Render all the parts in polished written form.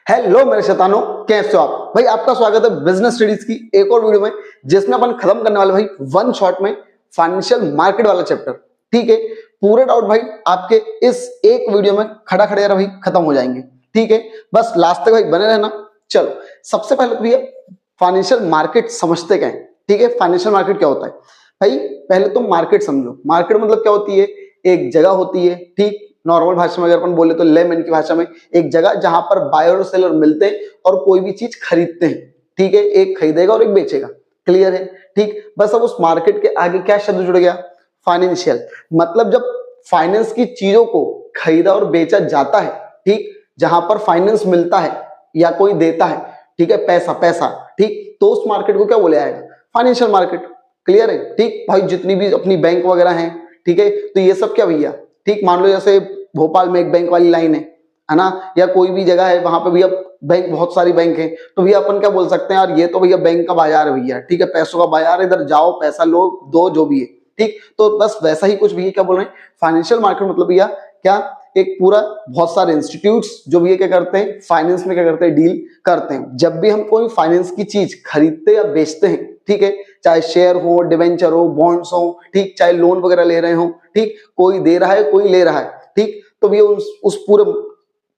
Hello मेरे शैतानों, कैसे हो आप भाई। आपका स्वागत है बिजनेस स्टडीज की एक और वीडियो में, जिसमें अपन खत्म करने वाले भाई वन शॉट में फाइनेंशियल मार्केट वाला चैप्टर। ठीक है, पूरे डाउट भाई आपके इस एक वीडियो में खड़ा खड़े भाई खत्म हो जाएंगे। ठीक है, बस लास्ट तक भाई बने रहना। चलो, सबसे पहले तो भैया फाइनेंशियल मार्केट समझते क्या है। ठीक है, फाइनेंशियल मार्केट क्या होता है भाई। पहले तो मार्केट समझो। मार्केट मतलब क्या होती है, एक जगह होती है। ठीक, नॉर्मल भाषा में अगर अपन बोले तो लेमैन की भाषा में एक जगह जहां पर बायर और सेलर मिलते हैं और कोई भी चीज खरीदते हैं। ठीक है, एक खरीदेगा और एक बेचेगा। क्लियर है। ठीक, बस अब उस मार्केट के आगे क्या शब्द जुड़ गया, फाइनेंशियल। मतलब जब फाइनेंस की चीजों को खरीदा और बेचा जाता है, ठीक, जहां पर फाइनेंस मिलता है या कोई देता है, ठीक है, पैसा पैसा, ठीक, तो उस मार्केट को क्या बोला जाएगा, फाइनेंशियल मार्केट। क्लियर है। ठीक भाई, जितनी भी अपनी बैंक वगैरह हैं, ठीक है, तो ये सब क्या भैया, ठीक, मान लो जैसे भोपाल में एक बैंक वाली लाइन है ना, या कोई भी जगह है वहां पे भैया बैंक, बहुत सारी बैंक है, तो भैया अपन क्या बोल सकते हैं, यार ये तो भैया बैंक का बाजार है भैया। ठीक है, पैसों का बाजार, इधर जाओ पैसा लो दो जो भी है। ठीक, तो बस वैसा ही कुछ भैया क्या बोल रहे हैं, फाइनेंशियल मार्केट मतलब भैया क्या, एक पूरा बहुत सारे इंस्टीट्यूट्स जो भी क्या करते हैं, फाइनेंस में क्या करते हैं, डील करते हैं। जब भी हम कोई फाइनेंस की चीज खरीदते या बेचते हैं, ठीक है, चाहे शेयर हो, डिवेंचर हो, बॉन्ड्स हो, ठीक, चाहे लोन वगैरह ले रहे हो, ठीक, कोई दे रहा है कोई ले रहा है, ठीक, तो भैया उस पूरे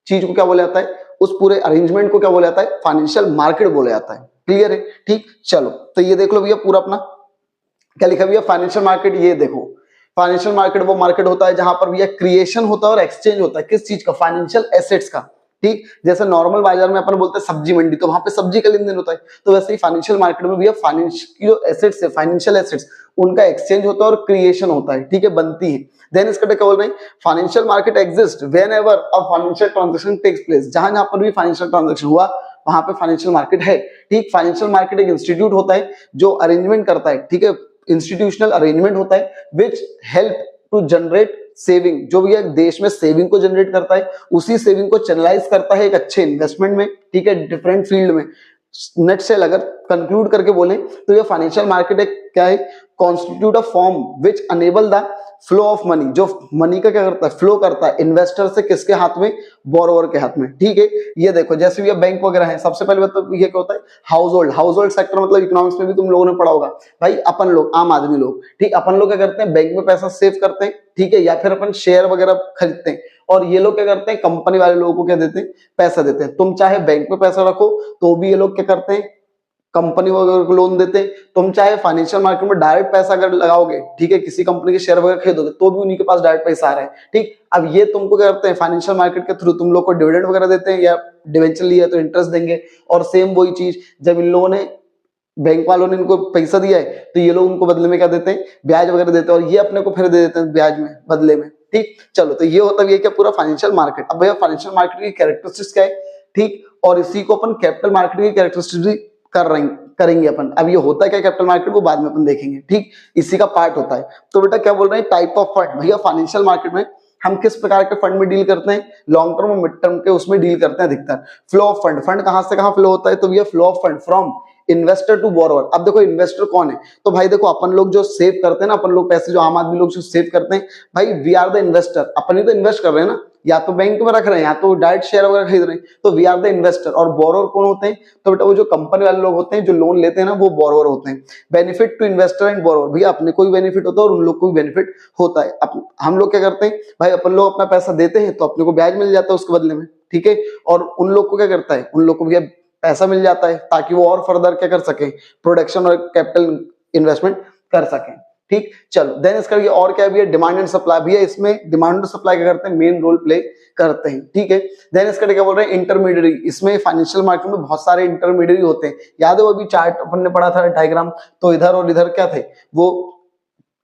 चीज को क्या बोला जाता है, उस पूरे अरेंजमेंट को क्या बोला जाता है, फाइनेंशियल मार्केट बोला जाता है। क्लियर है। ठीक, चलो तो ये देख लो भैया पूरा अपना क्या लिखा भैया, फाइनेंशियल मार्केट। ये देखो, फाइनेंशियल मार्केट वो मार्केट होता है जहां पर भैया क्रिएशन होता है और एक्सचेंज होता है। किस चीज का, फाइनेंशियल एसेट्स का। ठीक, जैसे नॉर्मल बाजार में अपन बोलते हैं सब्जी मंडी, तो वहां पे सब्जी का लेन देन होता है, तो वैसे ही फाइनेंशियल मार्केट में भैया फाइनेंस की जो एसेट्स है, फाइनेंशियल एसेट्स, उनका एक्सचेंज होता है और क्रिएशन होता है। ठीक है, बनती है। देन इसका क्या बोल रहे हैं, financial market exist whenever a financial transaction takes place. जहां जहां पर भी फाइनेंशियल ट्रांजेक्शन हुआ वहां पे फाइनेंशियल मार्केट है। ठीक, फाइनेंशियल मार्केट एक इंस्टीट्यूट होता है जो अरेंजमेंट करता है, ठीक है, इंस्टीट्यूशनल अरेंजमेंट होता है which help to generate saving. जो भी है देश में सेविंग को जनरेट करता है, उसी सेविंग को चैनलाइज करता है एक अच्छे इन्वेस्टमेंट में। ठीक है, डिफरेंट फील्ड में। नेट से अगर कंक्लूड करके बोले तो ये फाइनेंशियल मार्केट एक क्या है, constitute a form which enable the flow of money. जो मनी का क्या करता है, फ्लो करता है इन्वेस्टर से किसके हाथ में, बोरोवर के हाथ में। ठीक है, ये देखो जैसे भी बैंक वगैरह है, सबसे पहले मतलब ये क्या होता है, house hold. House hold sector मतलब इकोनॉमिक्स में भी तुम लोगों ने पढ़ा होगा भाई, अपन लोग आम आदमी लोग, ठीक, अपन लोग क्या करते हैं, बैंक में पैसा सेव करते हैं, ठीक है, या फिर अपन शेयर वगैरह खरीदते हैं, और ये लोग क्या करते हैं, कंपनी वाले लोगों को क्या देते हैं, पैसा देते हैं। तुम चाहे बैंक में पैसा रखो तो भी ये लोग क्या करते हैं, कंपनी वगैरह को लोन देते हैं। तुम चाहे फाइनेंशियल मार्केट में डायरेक्ट पैसा अगर लगाओगे, ठीक है, किसी कंपनी के शेयर वगैरह खरीदोगे, तो भी उन्हीं के पास डायरेक्ट पैसा आ रहा है। ठीक, अब ये तुमको क्या करते हैं, फाइनेंशियल मार्केट के थ्रू तुम लोग को डिविडेंड वगैरह देते हैं, या डिवेंचर लिया तो इंटरेस्ट देंगे। और सेम वही चीज जब इन लोगों ने, बैंक वालों ने इनको पैसा दिया है, तो ये लोग उनको बदले में क्या देते हैं, ब्याज वगैरह देते हैं, और ये अपने को फिर दे देते हैं ब्याज में बदले में। ठीक, चलो तो ये होता है क्या, पूरा फाइनेंशियल मार्केट। अब भैया फाइनेंशियल मार्केट की कैरेक्टरिस्टिक्स क्या है, ठीक, और इसी को अपन कैपिटल मार्केट की कैरेक्टरिस्टिक्स भी करेंगे अपन। अब ये होता है क्या कैपिटल मार्केट, वो बाद में अपन देखेंगे। ठीक, इसी का पार्ट होता है। तो बेटा क्या बोल रहे हैं, टाइप ऑफ फंड। भैया फाइनेंशियल मार्केट में हम किस प्रकार के फंड में डील करते हैं, लॉन्ग टर्म और मिड टर्म के उसमें डील करते हैं अधिकतर। फ्लो ऑफ फंड, फंड कहां से कहां फ्लो होता है, तो भैया flow of fund from investor to borrower. अब देखो इन्वेस्टर कौन है, तो भाई देखो अपन लोग जो सेव करते हैं ना, अपन लोग पैसे, जो आम आदमी लोग जो सेव करते हैं, भाई वी आर द इन्वेस्टर। अपन ही तो इन्वेस्ट कर रहे हैं ना, या तो बैंक में रख रहे हैं या तो डायरेक्ट शेयर वगैरह खरीद रहे हैं, तो वी आर द इन्वेस्टर। और बोरोवर कौन होते हैं, तो बेटा वो जो कंपनी वाले लोग होते हैं जो लोन लेते हैं ना, वो बोरोवर होते हैं। Benefit to investor and borrower, भैया अपने को भी बेनिफिट होता है और उन लोग को भी बेनिफिट होता है। हम लोग क्या करते हैं भाई, अपन लोग अपना पैसा देते हैं तो अपने को ब्याज मिल जाता है उसके बदले में। ठीक है, और उन लोग को क्या करता है, उन लोग को भैया पैसा मिल जाता है ताकि वो और फर्दर क्या कर सके, प्रोडक्शन और कैपिटल इन्वेस्टमेंट कर सकें। ठीक, चलो देन इसका ये और क्या है, डिमांड एंड सप्लाई। भैया इसमें डिमांड और सप्लाई क्या करते हैं, मेन रोल प्ले करते हैं। ठीक है, देन इसका क्या बोल रहे हैं, इंटरमीडियरी। इसमें फाइनेंशियल मार्केट में बहुत सारे इंटरमीडियरी होते हैं। याद है वो अभी चार्ट अपन ने पढ़ा था डायग्राम, तो इधर और इधर क्या थे, वो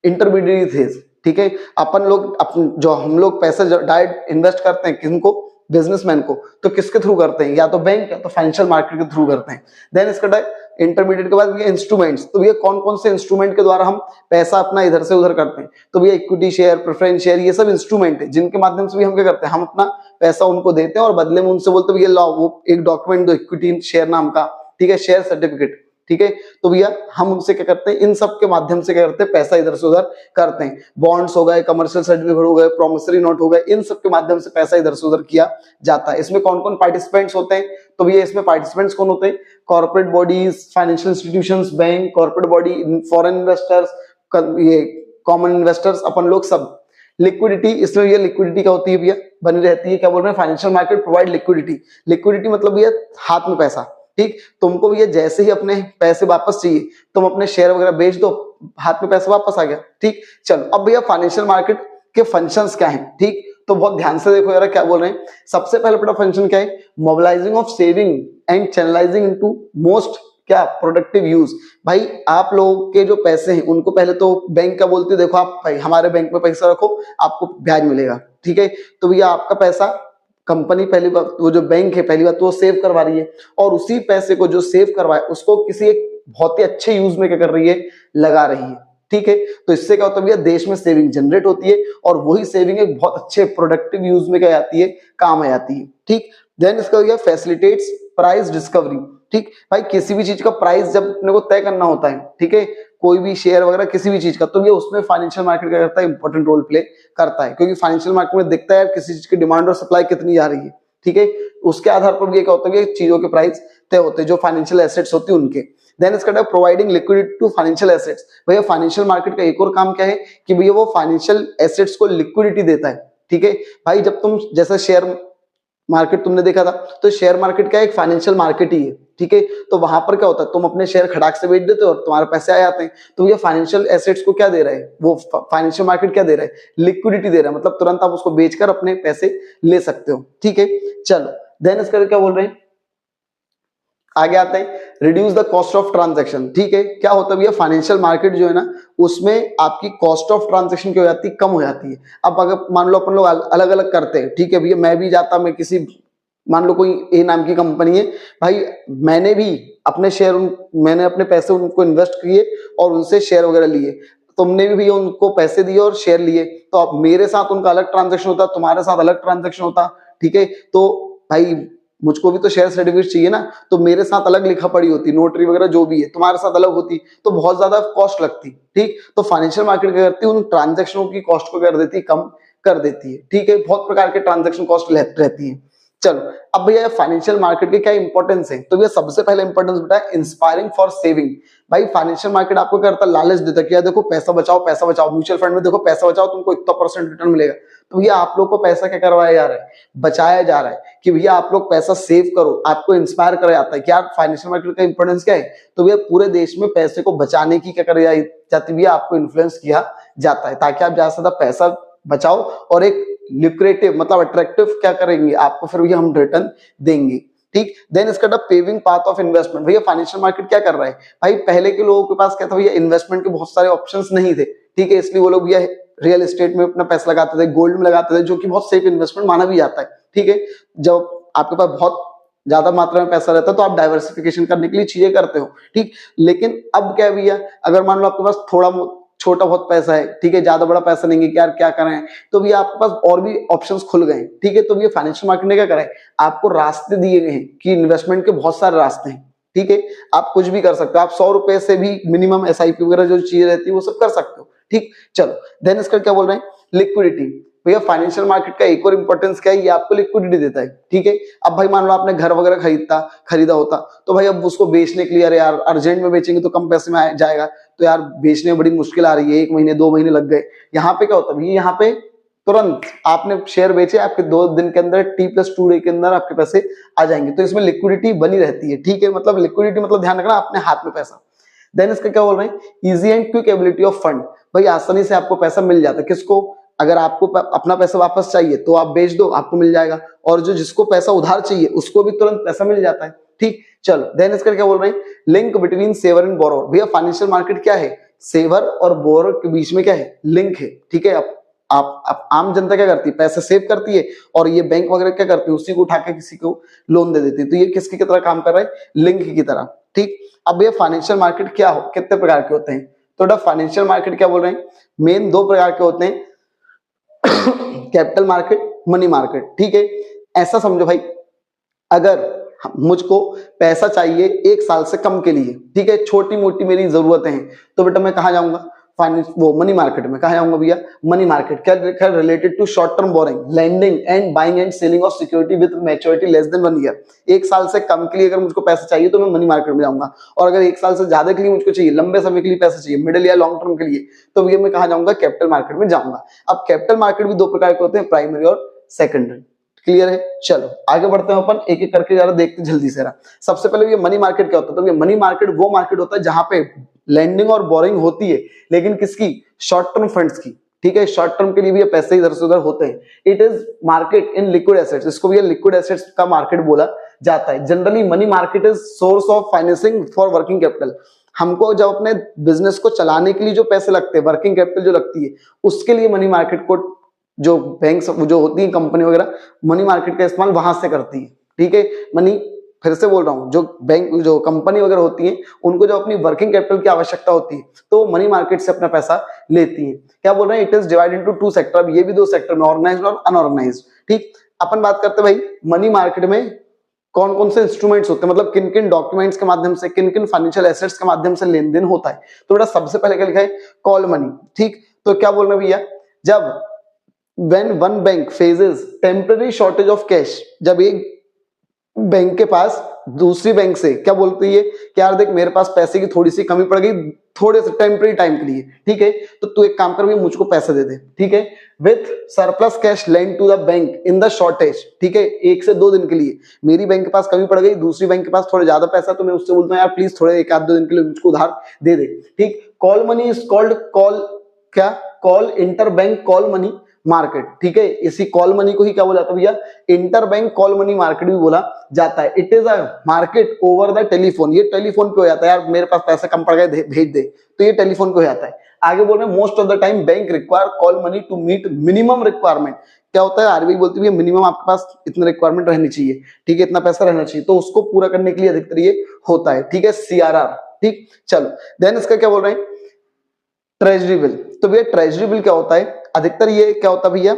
इंटरमीडियरी थे। ठीक है, अपन लोग जो हम लोग पैसे डायरेक्ट इन्वेस्ट करते हैं किनको, बिजनेसमैन को, तो किसके थ्रू करते हैं, या तो बैंक या तो फाइनेंशियल मार्केट के थ्रू करते हैं। देन इसका इंटरमीडिएट के बाद भैया इंस्ट्रूमेंट्स। तो भैया कौन कौन से इंस्ट्रूमेंट के द्वारा हम पैसा अपना इधर से उधर करते हैं, तो भैया इक्विटी शेयर, प्रेफरेंस शेयर, ये सब इंस्ट्रूमेंट है जिनके माध्यम से भी हम क्या करते हैं, हम अपना पैसा उनको देते हैं और बदले में उनसे बोलते हैं भैया लाओ वो एक डॉक्यूमेंट दो, इक्विटी शेयर नाम का, ठीक है, शेयर सर्टिफिकेट। ठीक है। तो भैया हम उनसे क्या करते हैं, इन सब के माध्यम से क्या करते हैं, पैसा इधर से उधर करते हैं। बॉन्ड्स हो गए, कमर्शियल सर्टिफिकेट हो गए, प्रोमिसरी नोट हो गए, इन सब के माध्यम से पैसा इधर से उधर किया जाता है। इसमें कौन कौन पार्टिसिपेंट्स होते हैं, तो भैया इसमें पार्टिसिपेंट्स कौन होते हैं, corporate bodies, financial institutions, bank, corporate body, foreign investors, ये कॉमन इन्वेस्टर्स, अपन लोग सब। लिक्विडिटी, इसमें ये लिक्विडिटी क्या होती है भैया, बनी रहती है। क्या बोल रहे हैं, financial market provide liquidity. Liquidity मतलब भैया हाथ में पैसा, ठीक। तुमको भैया जैसे ही अपने पैसे वापस चाहिए, तुम अपने शेयर वगैरह बेच दो, हाथ में पैसा वापस आ गया, ठीक। चलो अब भैया फाइनेंशियल मार्केट के फंक्शंस क्या हैं, ठीक। तो बहुत ध्यान से देखो यार क्या बोल रहे हैं। सबसे पहले बड़ा फंक्शन क्या है, mobilising of saving and channelising into most क्या प्रोडक्टिव यूज। भाई आप लोगों के जो पैसे हैं उनको पहले तो बैंक क्या बोलती है, देखो आप भाई हमारे बैंक में पैसा रखो, आपको ब्याज मिलेगा, ठीक है। तो भैया आपका पैसा कंपनी पहली बात, वो जो बैंक है पहली बात तो वो सेव करवा रही है, और उसी पैसे को जो सेव करवाए उसको किसी एक बहुत ही अच्छे यूज में क्या कर रही है, लगा रही है, ठीक है। तो इससे क्या होता है भैया, देश में सेविंग जनरेट होती है, और वही सेविंग एक बहुत अच्छे प्रोडक्टिव यूज में क्या आती है, काम आ जाती है, ठीक। देन इसका भैया फैसिलिटेट्स प्राइस डिस्कवरी, ठीक। भाई किसी भी चीज का प्राइस जब अपने को तय करना होता है, ठीक है, कोई भी शेयर वगैरह किसी भी चीज का, तो ये उसमें फाइनेंशियल मार्केट क्या करता है, इंपॉर्टेंट रोल प्ले करता है। क्योंकि फाइनेंशियल मार्केट में दिखता है किसी चीज की डिमांड और सप्लाई कितनी जा रही है, ठीक है। उसके आधार पर भी क्या होता है कि चीजों के प्राइस तय होते हैं, जो फाइनेंशियल एसेट्स होती है उनके। देन इसका providing liquidity to financial assets. भैया फाइनेंशियल मार्केट का एक और काम क्या है कि भैया वो फाइनेंशियल एसेट्स को लिक्विडिटी देता है, ठीक है। भाई जब तुम जैसे शेयर मार्केट तुमने देखा था, तो शेयर मार्केट क्या है, एक फाइनेंशियल मार्केट ही है, ठीक है। तो वहां पर क्या होता है, तुम अपने शेयर खड़ाक से बेच देते हो और तुम्हारे पैसे आ जाते हैं। तो ये फाइनेंशियल एसेट्स को क्या दे रहा है, वो फाइनेंशियल मार्केट क्या दे रहा है, लिक्विडिटी दे रहा है, मतलब तुरंत आप उसको बेचकर अपने पैसे ले सकते हो, ठीक है। चलो देन इसका क्या बोल रहे हैं, आगे आते हैं, reduce the cost of transaction, ठीक है। क्या होता है भैया, फाइनेंशियल मार्केट जो है ना, उसमें आपकी कॉस्ट ऑफ ट्रांजैक्शन क्या हो जाती है, कम हो जाती है। अब अगर मान लो अपन लोग अलग अलग करते हैं, ठीक है भैया, मैं भी जाता, मैं किसी मान लो कोई ए नाम की कंपनी है, भाई मैंने भी अपने शेयर मैंने अपने पैसे उनको इन्वेस्ट किए और उनसे शेयर वगैरह लिए, तुमने भी भैया उनको पैसे दिए और शेयर लिए, तो अब मेरे साथ उनका अलग ट्रांजैक्शन होता, तुम्हारे साथ अलग ट्रांजैक्शन होता, ठीक है। तो भाई मुझको भी तो शेयर सर्टिफिकेट चाहिए ना, तो मेरे साथ अलग लिखा पड़ी होती, नोटरी वगैरह जो भी है, तुम्हारे साथ अलग होती, तो बहुत ज्यादा कॉस्ट लगती, ठीक। तो फाइनेंशियल मार्केट क्या करती है, उन ट्रांजैक्शनों की कॉस्ट को कर देती है, कम कर देती है, ठीक है। बहुत प्रकार के ट्रांजैक्शन कॉस्ट रहती है। चलो अब भैया फाइनेंशियल मार्केट के क्या इंपॉर्टेंस है, तो भैया सबसे पहले इंपॉर्टेंस बेटा है इंस्पायरिंग फॉर सेविंग। भाई फाइनेंशियल मार्केट आपको क्या करता है, लालच देता है कि यार देखो पैसा बचाओ, पैसा बचाओ, म्यूचुअल फंड में देखो पैसा बचाओ, तुमको इतना % रिटर्न मिलेगा। तो भैया आप लोग को पैसा क्या करवाया जा रहा है, बचाया जा रहा है, कि भैया आप लोग पैसा सेव करो, आपको इंस्पायर कराया जाता है कि यार फाइनेंशियल मार्केट का इंपॉर्टेंस क्या है, तो भैया पूरे देश में पैसे को बचाने की क्या कराया जाती है, आपको इन्फ्लुएंस किया जाता है, ताकि आप ज्यादा से ज्यादा पैसा बचाओ और एक ल्यूक्रेटिव मतलब अट्रैक्टिव क्या करेंगे आपको, फिर भी हम रिटर्न देंगे, ठीक। देन इसका पेविंग पाथ ऑफ इन्वेस्टमेंट। भैया फाइनेंशियल मार्केट क्या कर रहा है, भाई पहले के लोगों के पास क्या था भैया, इन्वेस्टमेंट के बहुत सारे ऑप्शंस नहीं थे, ठीक है, इसलिए वो लोग भैया रियल एस्टेट में अपना पैसा लगाते थे, गोल्ड में लगाते थे, जो कि बहुत सेफ इन्वेस्टमेंट माना भी जाता है, ठीक है। जब आपके पास बहुत ज्यादा मात्रा में पैसा रहता है तो आप डाइवर्सिफिकेशन करने के लिए चीजें करते हो, ठीक। लेकिन अब क्या भैया, अगर मान लो आपके पास थोड़ा छोटा बहुत पैसा है, ठीक है, ज्यादा बड़ा पैसा नहीं है कि यार क्या करें, तो भी आपके पास और भी ऑप्शंस खुल गए, ठीक है। तो ये फाइनेंशियल मार्केट ने क्या करा है, आपको रास्ते दिए गए हैं कि इन्वेस्टमेंट के बहुत सारे रास्ते हैं, ठीक है। आप कुछ भी कर सकते हो, आप 100 रुपए से भी मिनिमम SIP वगैरह जो चीजें रहती है वो सब कर सकते हो, ठीक। चलो देन इसका क्या बोल रहे हैं, लिक्विडिटी। भैया फाइनेंशियल मार्केट का एक और इंपॉर्टेंस क्या है, ये आपको लिक्विडिटी देता है, ठीक है। अब भाई मान लो आपने घर वगैरह खरीदा होता, तो भाई अब उसको बेचने के लिए, अरे यार अर्जेंट में बेचेंगे तो कम पैसे में जाएगा, तो यार बेचने में बड़ी मुश्किल आ रही है, 1 महीने 2 महीने लग गए। यहाँ पे क्या होता है, यहाँ पे तुरंत आपने शेयर बेचे, आपके 2 दिन के अंदर T+2 डे के अंदर आपके पैसे आ जाएंगे, तो इसमें लिक्विडिटी बनी रहती है, ठीक है। मतलब लिक्विडिटी मतलब ध्यान रखना अपने हाथ में पैसा। देन इसका क्या बोल रहे हैं, easy and quick ability of fund. भाई आसानी से आपको पैसा मिल जाता है, किसको, अगर आपको अपना पैसा वापस चाहिए तो आप बेच दो, आपको मिल जाएगा, और जो जिसको पैसा उधार चाहिए उसको भी तुरंत पैसा मिल जाता है, ठीक। चलो देन इसका क्या बोल रहे हैं, link between saver and borrower. भैया फाइनेंशियल मार्केट क्या है, सेवर और बोरोवर के बीच में क्या है, लिंक है, ठीक है। आप आम जनता क्या करती है, पैसा सेव करती है, और ये बैंक वगैरह क्या करती है, उसी को उठा के किसी को लोन दे देती है, तो ये किसकी की तरह काम कर रहा है, लिंक की तरह, ठीक। अब ये फाइनेंशियल मार्केट क्या हो, कितने प्रकार के होते हैं, तो फाइनेंशियल मार्केट क्या बोल रहे हैं, मेन 2 प्रकार के होते हैं, कैपिटल मार्केट, मनी मार्केट, ठीक है। ऐसा समझो भाई, अगर मुझको पैसा चाहिए 1 साल से कम के लिए, ठीक है, छोटी मोटी मेरी जरूरतें हैं, तो बेटा मैं कहाँ जाऊंगा, फाइनेंस वो मनी मार्केट में। कहा जाऊंगा भैया, मनी मार्केट। क्या लिखा है, related to short term borrowing, lending and buying and selling of security with maturity less than 1 year. 1 साल से कम के लिए अगर मुझको पैसा चाहिए तो मैं मनी मार्केट में जाऊंगा, और अगर 1 साल से ज्यादा के लिए मुझको चाहिए, लंबे समय के लिए पैसा चाहिए, मिडिल या लॉन्ग टर्म के लिए, तो भैया मैं कहा जाऊंगा, कैपिटल मार्केट में जाऊंगा। अब कैपिटल मार्केट भी 2 प्रकार के होते हैं, प्राइमरी और सेकेंडरी। क्लियर है? चलो आगे बढ़ते हैं, अपन एक एक करके जरा देखते जल्दी से। सबसे पहले ये मनी मार्केट क्या होता है, तो ये मनी मार्केट वो मार्केट होता है जहां पे लैंडिंग और बोरिंग होती है, लेकिन किसकी, शॉर्ट टर्म फंड्स की, ठीक है, शॉर्ट टर्म के लिए भी पैसे इधर से उधर होते हैं। It is market in liquid assets, इसको भी लिक्विड एसेट्स का मार्केट बोला जाता है। Generally money market is source of financing for working capital. हमको जब अपने बिजनेस को चलाने के लिए जो पैसे लगते हैं, वर्किंग कैपिटल जो लगती है, उसके लिए मनी मार्केट को जो बैंक जो होती है, कंपनी वगैरह, मनी मार्केट का इस्तेमाल वहां से करती है, ठीक है। मनी, फिर से बोल रहा हूं, जो बैंक जो कंपनी वगैरह होती है, उनको जो अपनी वर्किंग कैपिटल की आवश्यकता होती है, तो मनी मार्केट से अपना पैसा लेती है। क्या बोल रहे हैं, it is divided into 2 sector. अब ये भी 2 सेक्टर में, ऑर्गेनाइज्ड और अनऑर्गेनाइज्ड, ठीक। अपन बात करते हैं भाई मनी मार्केट में कौन कौन से इंस्ट्रूमेंट्स होते हैं, मतलब किन किन डॉक्यूमेंट्स के माध्यम से, किन किन फाइनेंशियल एसेट्स के माध्यम से लेन देन होता है। तो बेटा सबसे पहले क्या लिखा है, कॉल मनी, ठीक। तो क्या बोल रहे हैं भैया, जब when one bank faces temporary shortage of cash, जब एक बैंक के पास दूसरी बैंक से क्या बोलती है कि यार देख मेरे पास पैसे की थोड़ी सी कमी पड़ गई, थोड़े से टेम्पररी टाइम के लिए, ठीक है, तो तू एक काम कर भैया, मुझको पैसे दे दे, ठीक है, with surplus cash lend to the bank in the shortage, ठीक है, 1 से 2 दिन के लिए मेरी बैंक के पास कमी पड़ गई, दूसरी बैंक के पास थोड़ा ज्यादा पैसा, तो मैं उससे बोलता हूँ यार प्लीज थोड़े 1-2 दिन के लिए मुझको उधार दे दे, ठीक। Call money is called call, क्या, call inter bank call money market, ठीक है। इसी कॉल मनी को ही क्या बोला जाता है भैया, inter bank call money market भी बोला जाता है। It is a market over the telephone, ये टेलीफोन पे हो जाता है, यार मेरे पास पैसे कम पड़ गए भेज दे, तो ये टेलीफोन पे हो जाता है। आगे बोल रहे हैं, most of the time bank require call money to meet minimum requirement. क्या होता है, आरबीआई बोलती है मिनिमम आपके पास इतना रिक्वायरमेंट रहनी चाहिए, ठीक है, इतना पैसा रहना चाहिए, तो उसको पूरा करने के लिए अधिकतर ये होता है, ठीक है, सीआरआर, ठीक। चलो देन इसका क्या बोल रहे हैं, ट्रेजरी बिल। तो भैया ट्रेजरी बिल क्या होता है, अधिकतर ये क्या होता है भैया,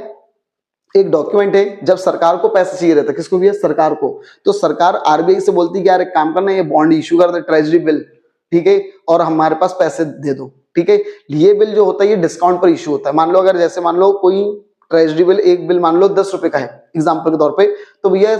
एक डॉक्यूमेंट है, जब सरकार को पैसे चाहिए रहता है, किसको भैया, सरकार को, तो सरकार आरबीआई से बोलती है कि यार एक काम करना, ये बॉन्ड इशू कर दे, ट्रेजरी बिल, ठीक है, और हमारे पास पैसे दे दो, ठीक है। ये बिल जो होता है ये डिस्काउंट पर इशू होता है। मान लो अगर जैसे मान लो कोई ट्रेजरी बिल, एक बिल मान लो 10 रुपए का है एग्जाम्पल के तौर पर, तो भैया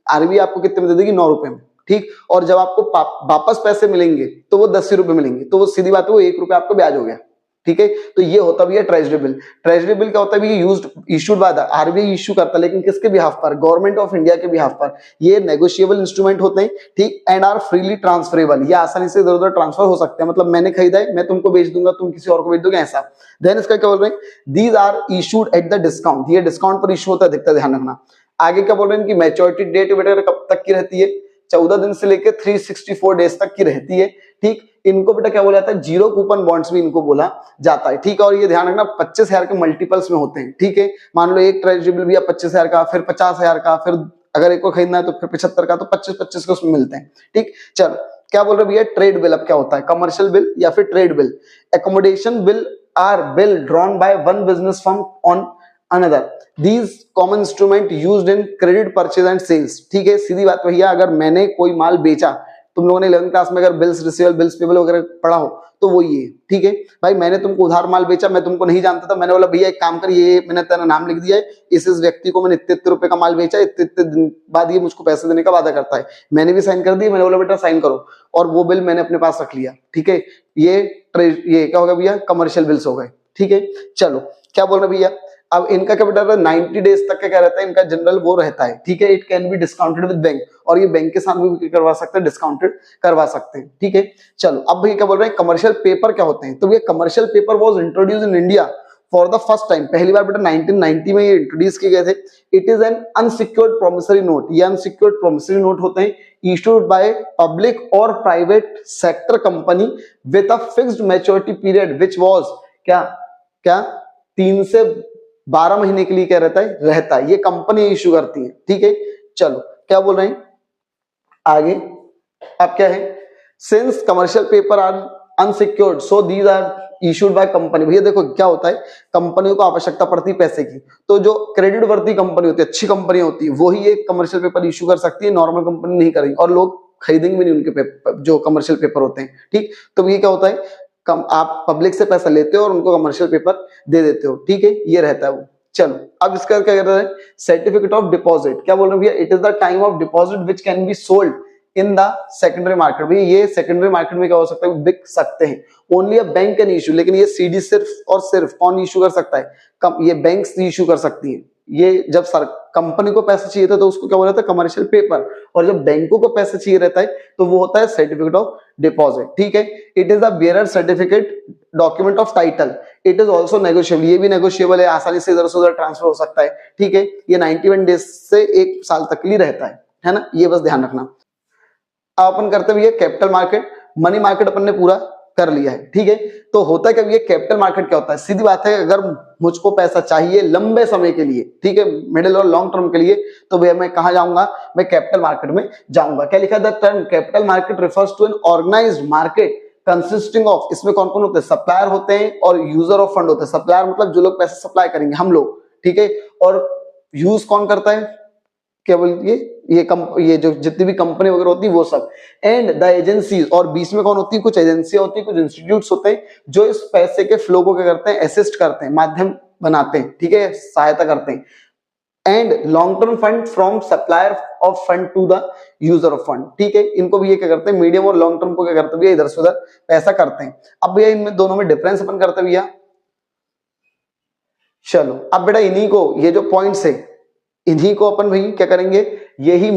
आरबीआई आपको कितने में दे देगी, 9 रुपए में, ठीक। और जब आपको वापस पैसे मिलेंगे तो वो 10 रुपए मिलेंगे, तो वो सीधी बात है, वो 1 रुपए आपका ब्याज हो गया, ठीक है। तो ये होता भी है ट्रेजरी बिल। ट्रेजरी बिल क्या होता है, used issued by the RBI, issue करता है, लेकिन किसके बिहाफ पर, गवर्नमेंट ऑफ इंडिया के बिहाफ पर। ये नेगोशिएबल इंस्ट्रूमेंट होते हैं, ठीक, एंड आर फ्रीली ट्रांसफरेबल, ये आसानी से इधर उधर ट्रांसफर हो सकते हैं, मतलब मैंने खरीदा है, मैं तुमको बेच दूंगा, तुम किसी और को बेच दोगे, ऐसा। देन इसका क्या बोल रहे हैं, these are issued at the discount, ये डिस्काउंट पर इशू होता है, अधिकतर ध्यान रखना। आगे क्या बोल रहे हैं कि मैच्योरिटी डेट वगैरह कब तक की रहती है, 14 दिन से लेकर 364 डेज तक की रहती है, ठीक। इनको बेटा क्या बोला जाता है, जीरो कूपन बॉन्ड्स भी इनको बोला जाता है, ठीक है। और ये ध्यान रखना 25,000 के मल्टीपल्स में होते हैं, ठीक है। मान लो एक ट्रेजरी बिल भी 25,000 का, फिर 50,000 का, फिर अगर एक को खरीदना है तो फिर 75 का, तो 25-25 के उसमें मिलते हैं, ठीक। चलो क्या बोल रहे भैया, ट्रेड बिल। अब क्या होता है, कमर्शियल बिल या फिर trade bill. Accommodation bill are bill drawn by one business firm on another, these common instrument used in credit purchase and sales, ठीक है। सीधी बात भैया, अगर मैंने कोई माल बेचा, तुम लोगों ने 11th क्लास में अगर बिल्स रिसीवेबल, बिल्स पेबल वगैरह पढ़ा हो तो वो ये, ठीक है भाई, मैंने तुमको उधार माल बेचा, मैं तुमको नहीं जानता था, मैंने बोला भैया एक काम कर, ये मैंने तेरा नाम लिख दिया है, इस व्यक्ति को मैंने इतने रुपए का माल बेचा, इतने दिन बाद ये मुझको पैसे देने का वादा करता है, मैंने भी साइन कर दिया, मैंने बोला बेटा साइन करो, और वो बिल मैंने अपने पास रख लिया, ठीक है। ये क्या होगा भैया, कमर्शियल बिल्स हो गए, ठीक है। चलो क्या बोल रहे भैया, अब इनका क्या बेटा 90 डेज तक का क्या रहता है, इनका जनरल वो रहता है, ठीक है। It can be discounted with bank, और ये बैंक के साथ भी करवा सकते हैं, डिस्काउंटेड करवा सकते हैं, ठीक है। चलो अब भैया क्या बोल रहे हैं, कमर्शियल पेपर क्या होते हैं, तो ये commercial paper was introduce in India for the first time, पहली बार बेटा 1990 में ये इंट्रोड्यूस किए गए थे। It is an unsecured promissory note, ये अनसिक्योर्ड प्रोमिसरी नोट होते हैं, इशूड बाय पब्लिक और private sector company with a fixed maturity period which was क्या 3 से 12 महीने के लिए क्या रहता है, ये कंपनी इशू करती है, ठीक है। चलो क्या बोल रहे हैं आगे, अब क्या है, since commercial paper are unsecured so these are issued by company. भैया देखो क्या होता है, कंपनियों को आवश्यकता पड़ती है पैसे की, तो जो क्रेडिट वर्दी कंपनी होती है, अच्छी कंपनियां होती है, वही एक कमर्शियल पेपर इशू कर सकती है, नॉर्मल कंपनी नहीं करेगी, और लोग खरीदेंगे भी नहीं उनके पेपर, जो कमर्शियल पेपर होते हैं। ठीक, तो ये क्या होता है, आप पब्लिक से पैसा लेते हो और उनको कमर्शियल पेपर दे देते हो। ठीक है, ये रहता है वो। चलो अब इसका क्या कर रहे हैं, सर्टिफिकेट ऑफ डिपॉजिट, क्या बोल रहे हैं भैया, it is the time of deposit which can be sold in the secondary market. भैया ये सेकेंडरी मार्केट में क्या हो सकता है, बिक सकते हैं। Only a bank can issue, लेकिन ये सीडी सिर्फ और सिर्फ कौन इशू कर सकता है, ये बैंक्स इशू कर सकती है। ये जब सर कंपनी को पैसा चाहिए था तो उसको क्या बोला था, कमर्शियल पेपर, और जब बैंकों को पैसा चाहिए रहता है तो वो होता है सर्टिफिकेट ऑफ डिपॉजिट। ठीक है, it is the bearer certificate document of title, it is also negotiable, ये भी नेगोशिएबल है, आसानी से इधर से उधर ट्रांसफर हो सकता है। ठीक है, ये 91 डेज से 1 साल तक के लिए रहता है ना, ये बस ध्यान रखना। अब अपन करते हुए कैपिटल मार्केट, मनी मार्केट अपन ने पूरा कर लिया है। ठीक है, तो होता है क्या, ये कैपिटल मार्केट क्या होता है, सीधी बात है, अगर मुझको पैसा चाहिए लंबे समय के लिए, ठीक है, मिडिल और लॉन्ग टर्म के लिए, तो भैया मैं कहां जाऊंगा, मैं कैपिटल मार्केट में जाऊंगा। क्या लिखा है, the term capital market refers to an organised market consisting of, इसमें कौन कौन होते हैं, सप्लायर होते हैं और यूजर ऑफ फंड होते हैं। सप्लायर मतलब जो लोग पैसे सप्लाई करेंगे, हम लोग। ठीक है, और यूज कौन करता है, केवल ये जो जितनी भी कंपनी वगैरह होती है वो सब, एंड द एजेंसीज, और बीच में कौन होती है, कुछ एजेंसियां होती है, कुछ इंस्टीट्यूट्स होते हैं जो इस पैसे के फ्लो को क्या करते हैं, असिस्ट करते हैं, माध्यम बनाते हैं। ठीक है, सहायता करते हैं। And long term fund from supplier of fund to the user of fund. ठीक है, इनको भी ये क्या करते हैं, मीडियम और लॉन्ग टर्म को क्या करते हैं, इधर से उधर पैसा करते हैं। अब भैया इनमें दोनों में डिफरेंस अपन करते हैं भैया। चलो अब बेटा इन्हीं को, ये जो पॉइंट्स है इन्हीं को अपन भाई क्या करेंगे, यही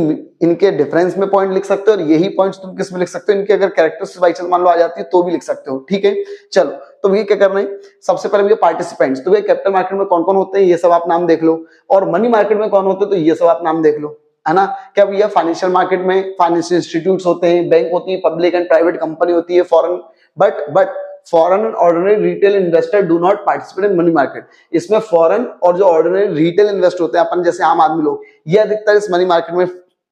इनके डिफरेंस में पॉइंट लिख सकते हो, और यही पॉइंट्स तुम किस में लिख सकते हो, इनके अगर कैरेक्टर्स बाई चांस मान लो आ जाती है तो भी लिख सकते हो। ठीक है, चलो तो भैया क्या करना है, सबसे पहले भैया पार्टिसिपेंट्स, तो भैया कैपिटल मार्केट में कौन कौन होते हैं ये सब आप नाम देख लो, और मनी मार्केट में कौन होते हैं तो ये सब आप नाम देख लो, है ना। क्या भैया फाइनेंशियल मार्केट में फाइनेंशियल इंस्टीट्यूट्स होते हैं, बैंक होती है, पब्लिक एंड प्राइवेट कंपनी होती है, foreign, but foreign and ordinary retail investor do not participate in money market. इसमें फॉरेन और जो ऑर्डिनरी रिटेल इन्वेस्ट होते हैं, अपन जैसे आम आदमी लोग, ये अधिकतर इस मनी मार्केट में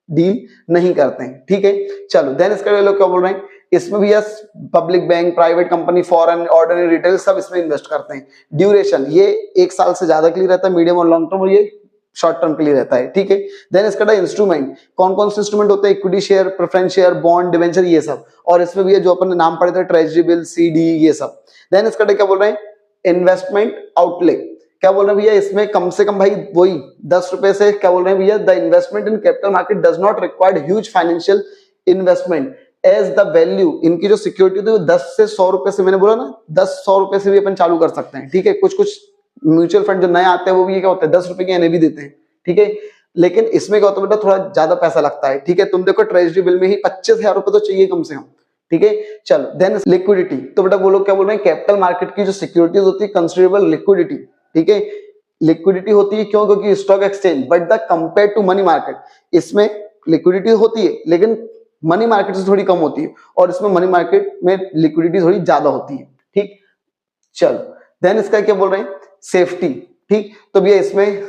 डील नहीं करते हैं। ठीक है, चलो देन इसका लोग क्या बोल रहे हैं, इसमें भी yes public bank, private company, foreign, ordinary retail सब इसमें इन्वेस्ट करते हैं। ड्यूरेशन ये 1 साल से ज्यादा के लिए रहता है, मीडियम और लॉन्ग टर्म, और ये शॉर्ट टर्म के लिए रहता है। ठीक है, देन इसका इंस्ट्रूमेंट, कौन कौन से इंस्ट्रूमेंट होते हैं, equity share, preference share, bond, debenture, ये सब, और इसमें भी ये जो अपन ने नाम पढ़े थे, ट्रेजरी बिल, सीडी, ये सब। देन इसका क्या बोल रहे हैं, इन्वेस्टमेंट आउटले, क्या बोल रहे हैं भैया, इसमें कम से कम भाई वही 10 रुपए से, क्या बोल रहे हैं भैया, the investment in capital market does not required huge financial investment as the value, इनकी जो सिक्योरिटी होती है वो 10 से 100 रुपए से, मैंने बोला ना 10-100 रुपए से भी अपन चालू कर सकते हैं। ठीक है, कुछ कुछ म्यूचुअल फंड जो नए आते हैं वो भी क्या होता है, 10 रुपए की एनएवी देते हैं। ठीक है, लेकिन इसमें क्या होता है बेटा, थोड़ा ज्यादा पैसा लगता है। ठीक है, तुम देखो ट्रेजरी बिल में ही 25,000 रुपए तो चाहिए कम से कम। ठीक है, चलो देन लिक्विडिटी, तो बेटा वो लोग क्या बोल रहे हैं, कैपिटल मार्केट की जो सिक्योरिटीज होती है, कंसिडरेबल लिक्विडिटी। ठीक है, लिक्विडिटी होती है क्यों, क्योंकि stock exchange, but the compare to money market, इसमें लिक्विडिटी होती है लेकिन मनी मार्केट से थोड़ी कम होती है, और इसमें मनी मार्केट में लिक्विडिटी थोड़ी ज्यादा होती है। ठीक, चलो देन इसका क्या बोल रहे हैं, सेफ्टी। ठीक, तो भैया इसमें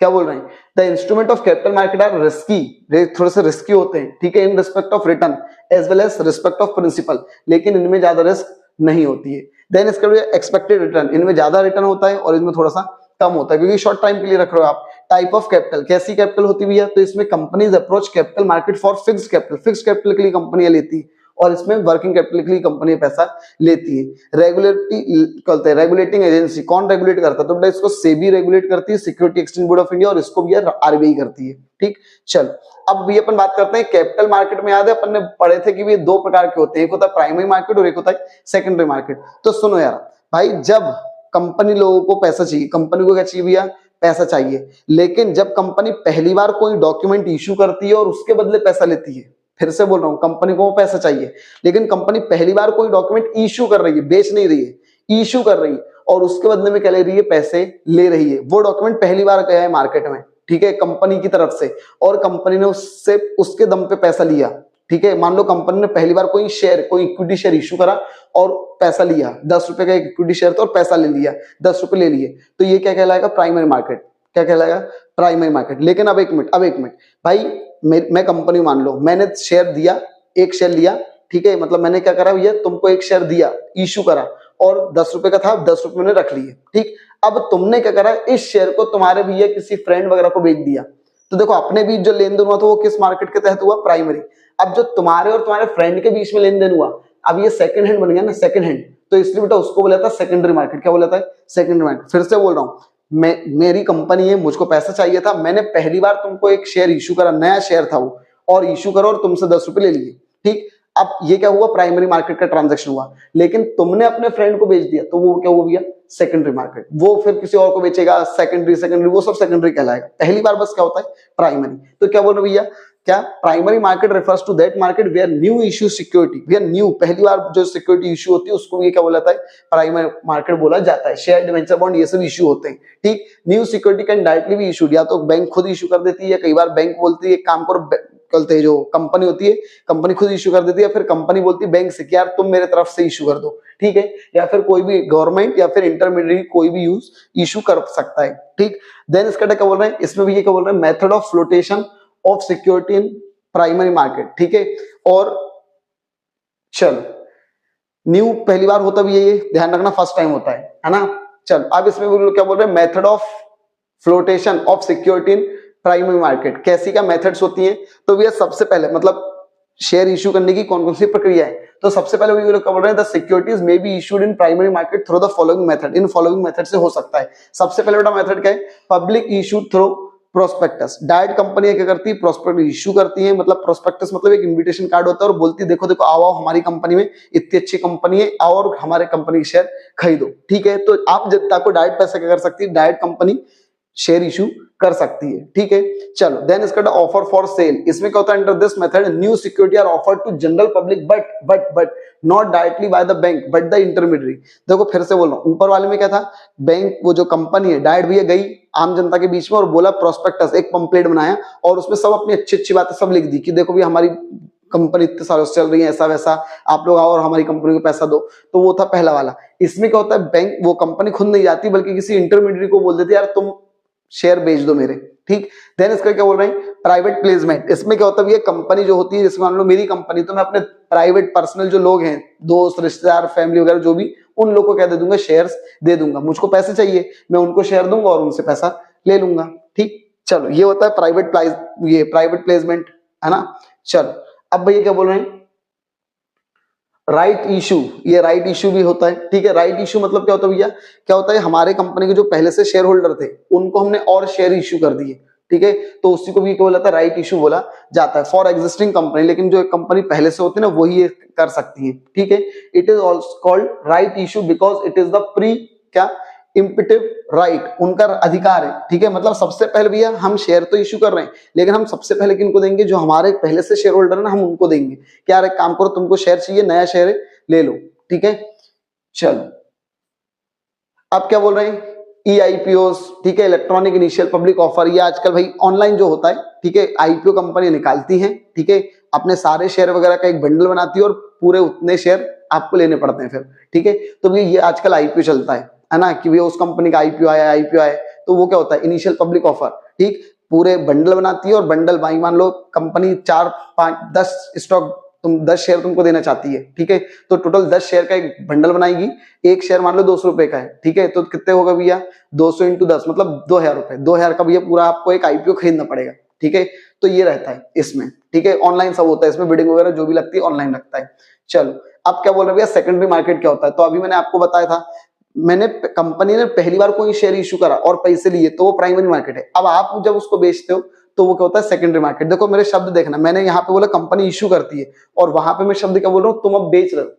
क्या बोल रहे हैं, the instrument of capital market are risky, थोड़े से रिस्की होते हैं। ठीक है, in respect of return as well as respect of principal, लेकिन इनमें ज्यादा रिस्क नहीं होती है। देन इसका एक्सपेक्टेड रिटर्न, इनमें ज्यादा रिटर्न होता है और इनमें थोड़ा सा कम होता है, क्योंकि शॉर्ट टाइम के लिए रख रहे हो आप। टाइप ऑफ कैपिटल, कैसी कैपिटल होती है भैया, तो इसमें companies approach capital market for fixed capital, fixed capital के लिए कंपनियां लेती है, और इसमें वर्किंग कैपिटल के लिए कंपनी पैसा लेती है। रेगुलेटरी कहते हैं, रेगुलेटिंग एजेंसी, कौन रेगुलेट करता है, तो बेटा इसको सेबी रेगुलेट करती है, security exchange board of India, और इसको भी आरबीआई करती है। ठीक, चल अब भी अपन बात करते हैं कैपिटल मार्केट में। याद है अपन ने पढ़े थे कि ये 2 प्रकार के होते हैं, एक होता है प्राइमरी मार्केट और एक होता है सेकेंडरी मार्केट। तो सुनो यार भाई, जब कंपनी लोगों को पैसा चाहिए, कंपनी को क्या चाहिए भैया, पैसा चाहिए, लेकिन जब कंपनी पहली बार कोई डॉक्यूमेंट इश्यू करती है और उसके बदले पैसा लेती है, फिर से बोल रहा हूं, कंपनी को पैसा चाहिए, लेकिन कंपनी पहली बार कोई डॉक्यूमेंट इश्यू कर रही है, बेच नहीं रही है, इश्यू कर रही है, और उसके बदले में क्या ले रही है, पैसे ले रही है। वो डॉक्यूमेंट पहली बार गया है मार्केट में, ठीक है, कंपनी की तरफ से, और कंपनी ने उससे उसके दम पे पैसा लिया। ठीक है, मान लो कंपनी ने पहली बार कोई शेयर, कोई इक्विटी शेयर इश्यू करा और पैसा लिया, 10 रुपए का एक इक्विटी शेयर था और पैसा ले लिया, 10 रुपए ले लिए, तो ये क्या कहलाएगा, प्राइमरी मार्केट। क्या कहलाएगा, प्राइमरी मार्केट। लेकिन अब एक मिनट भाई, मैं कंपनी, मान लो मैंने शेयर दिया, एक शेयर लिया, ठीक है, मतलब मैंने क्या करा भैया, तुमको एक शेयर दिया, इश्यू करा, और 10 रुपए का था, 10 रुपए मैंने रख लिए, ठीक। अब तुमने क्या करा, इस शेयर को तुम्हारे भैया किसी फ्रेंड वगैरह को बेच दिया, तो देखो अपने बीच जो लेन देन हुआ था वो किस मार्केट के तहत हुआ, प्राइमरी। अब जो तुम्हारे और तुम्हारे फ्रेंड के बीच में लेन देन हुआ, अब ये सेकंड हैंड बन गया ना, सेकंड हैंड, तो इसलिए बेटा उसको बोला था सेकेंडरी मार्केट। क्या बोला था, सेकेंडरी मार्केट। फिर से बोल रहा हूं, मेरी कंपनी है, मुझको पैसा चाहिए था, मैंने पहली बार तुमको एक शेयर इशू करा, नया शेयर था वो, और इशू करो और तुमसे 10 रुपए ले लिए, ठीक। अब ये क्या हुआ, प्राइमरी मार्केट का ट्रांजैक्शन हुआ, लेकिन तुमने अपने फ्रेंड को बेच दिया, तो वो क्या हुआ भैया, सेकेंडरी मार्केट। वो फिर किसी और को बेचेगा, सेकेंडरी वो सब सेकेंडरी कहलाएगा। पहली बार बस क्या होता है, प्राइमरी। तो क्या बोल रहे भैया, क्या primary market refers to that market where new issue security, where new पहली बार जो सिक्योरिटी इशू होती है उसको ये क्या बोला जाता है, प्राइमरी मार्केट बोला जाता है। शेयर डिवेंचर बॉन्ड ये सब इशू होते हैं, ठीक। न्यू सिक्योरिटी कैन डायरेक्टली भी इशूड, या तो बैंक खुद इशू कर देती है, कई बार बैंक बोलती है काम करो, कहते हैं जो कंपनी होती है, कंपनी खुद इशू कर देती है, फिर कंपनी बोलती है बैंक से कि यार तुम मेरे तरफ से इशू कर दो, ठीक है। या फिर कोई भी गवर्नमेंट या फिर इंटरमीडिएट कोई भी यूज इशू कर सकता है, ठीक। देन इसका क्या बोल रहे हैं, इसमें भी ये क्या बोल रहे हैं, method of flotation of security in primary market, ठीक है। और चलो न्यू पहली बार होता भी ये ध्यान रखना, फर्स्ट टाइम होता है ना। चल अब इसमें क्या बोल रहे हैं, method of flotation of security in primary market, कैसी क्या मेथड्स होती हैं। तो ये सबसे पहले मतलब शेयर इशू करने की कौन कौन सी प्रक्रिया है, तो सबसे पहले वो लोग बोल रहे हैं the securities may be issued in primary market through the following method, in following method से हो सकता है। सबसे पहले बेटा मेथड क्या है, public issue through prospectus. Direct company क्या करती है, प्रोस्पेक्टस इशू करती है, मतलब प्रोस्पेक्टस मतलब एक इन्विटेशन कार्ड होता है और बोलती है देखो देखो आओ आओ हमारी कंपनी में इतनी अच्छी कंपनी है और हमारे कंपनी के शेयर खरीदो, ठीक है। तो आप जनता को डायरेक्ट पैसा क्या कर सकती है, डायरेक्ट कंपनी शेयर इशू कर सकती है, ठीक है। चलो देन इसका ऑफर फॉर सेल, इसमें क्या होता है, under this method new security are offered to general public but not directly by the bank but the intermediary. देखो फिर से बोल रहा हूं, ऊपर वाले में क्या था, बैंक वो जो कंपनी है डायरेक्ट भैया गई आम जनता के बीच में और बोला प्रोस्पेक्टस, एक पंपलेट बनाया और उसमें सब अपनी अच्छी अच्छी बातें सब लिख दी कि देखो भी हमारी कंपनी इतने सालों से चल रही है, ऐसा वैसा, आप लोग आओ और हमारी कंपनी को पैसा दो। तो वो था पहला वाला। इसमें क्या होता है, बैंक वो कंपनी खुद नहीं जाती बल्कि किसी इंटरमीडियरी को बोल देती है यार तुम शेयर बेच दो मेरे, ठीक। देन इसका क्या बोल रहे हैं, प्राइवेट प्लेसमेंट। इसमें क्या होता है, ये कंपनी जो होती है, जैसे मान लो मेरी कंपनी, तो मैं अपने प्राइवेट पर्सनल जो लोग हैं, दोस्त रिश्तेदार फैमिली वगैरह जो भी, उन लोगों को क्या दे दूंगा, शेयर्स दे दूंगा। मुझको पैसे चाहिए, मैं उनको शेयर दूंगा और उनसे पैसा ले लूंगा, ठीक। चलो ये होता है प्राइवेट प्लेसमेंट, है ना। चलो अब भैया क्या बोल रहे हैं, राइट इशू, ये राइट इशू भी होता है, ठीक है। राइट इशू मतलब क्या होता है भैया, क्या होता है, हमारे कंपनी के जो पहले से शेयर होल्डर थे उनको हमने और शेयर इशू कर दिए, ठीक है। तो उसी को भी क्या बोला जाता है, राइट इशू बोला जाता है फॉर एग्जिस्टिंग कंपनी। लेकिन जो एक कंपनी पहले से होती है ना वही ये कर सकती है, ठीक है। It is also called right issue because it is the pre क्या इम्पिटिव राइट, उनका अधिकार है, ठीक है। मतलब सबसे पहले भैया हम शेयर तो इशू कर रहे हैं, लेकिन हम सबसे पहले किनको देंगे, जो हमारे पहले से शेयर होल्डर है ना, हम उनको देंगे। क्या यार एक काम करो, तुमको शेयर चाहिए, नया शेयर है, ले लो, ठीक है। चलो अब क्या बोल रहे हैं, EIPOs, ठीक है, इलेक्ट्रॉनिक इनिशियल पब्लिक ऑफर। ये आजकल भाई ऑनलाइन जो होता है, ठीक है, IPO कंपनी निकालती है, ठीक है, अपने सारे शेयर वगैरह का एक बंडल बनाती है और पूरे उतने शेयर आपको लेने पड़ते हैं फिर, ठीक है। तो भी ये आजकल IPO चलता है ना, कि भैया उस कंपनी का IPO आया, तो वो क्या होता है, इनिशियल पब्लिक ऑफर, ठीक। पूरे बंडल बनाती है और बंडल भाई मान लो कंपनी 4, 5, 10 स्टॉक, तुम 10 शेयर तुमको देना चाहती है, ठीक है। तो टोटल 10 शेयर का एक बंडल बनाएगी, एक शेयर मान लो 200 रुपए का है, ठीक है। तो कितने होगा भैया, 200 इंटू 10 मतलब 2000 रुपए, 2000 का भैया पूरा आपको एक IPO खरीदना पड़ेगा, ठीक है। तो ये रहता है इसमें, ठीक है। ऑनलाइन सब होता है इसमें, बिडिंग वगैरह जो भी लगती है ऑनलाइन लगता है। चलो अब क्या बोल रहे भैया, सेकेंडरी मार्केट क्या होता है। तो अभी मैंने आपको बताया था, मैंने कंपनी ने पहली बार कोई शेयर इशू करा और पैसे लिए, तो वो प्राइमरी मार्केट है। अब आप जब उसको बेचते हो तो वो क्या होता है, सेकेंडरी मार्केट। देखो मेरे शब्द देखना, मैंने यहाँ पे बोला कंपनी इशू करती है और वहां पे मैं शब्द क्या बोल रहा हूँ, तुम अब बेच रहे हो,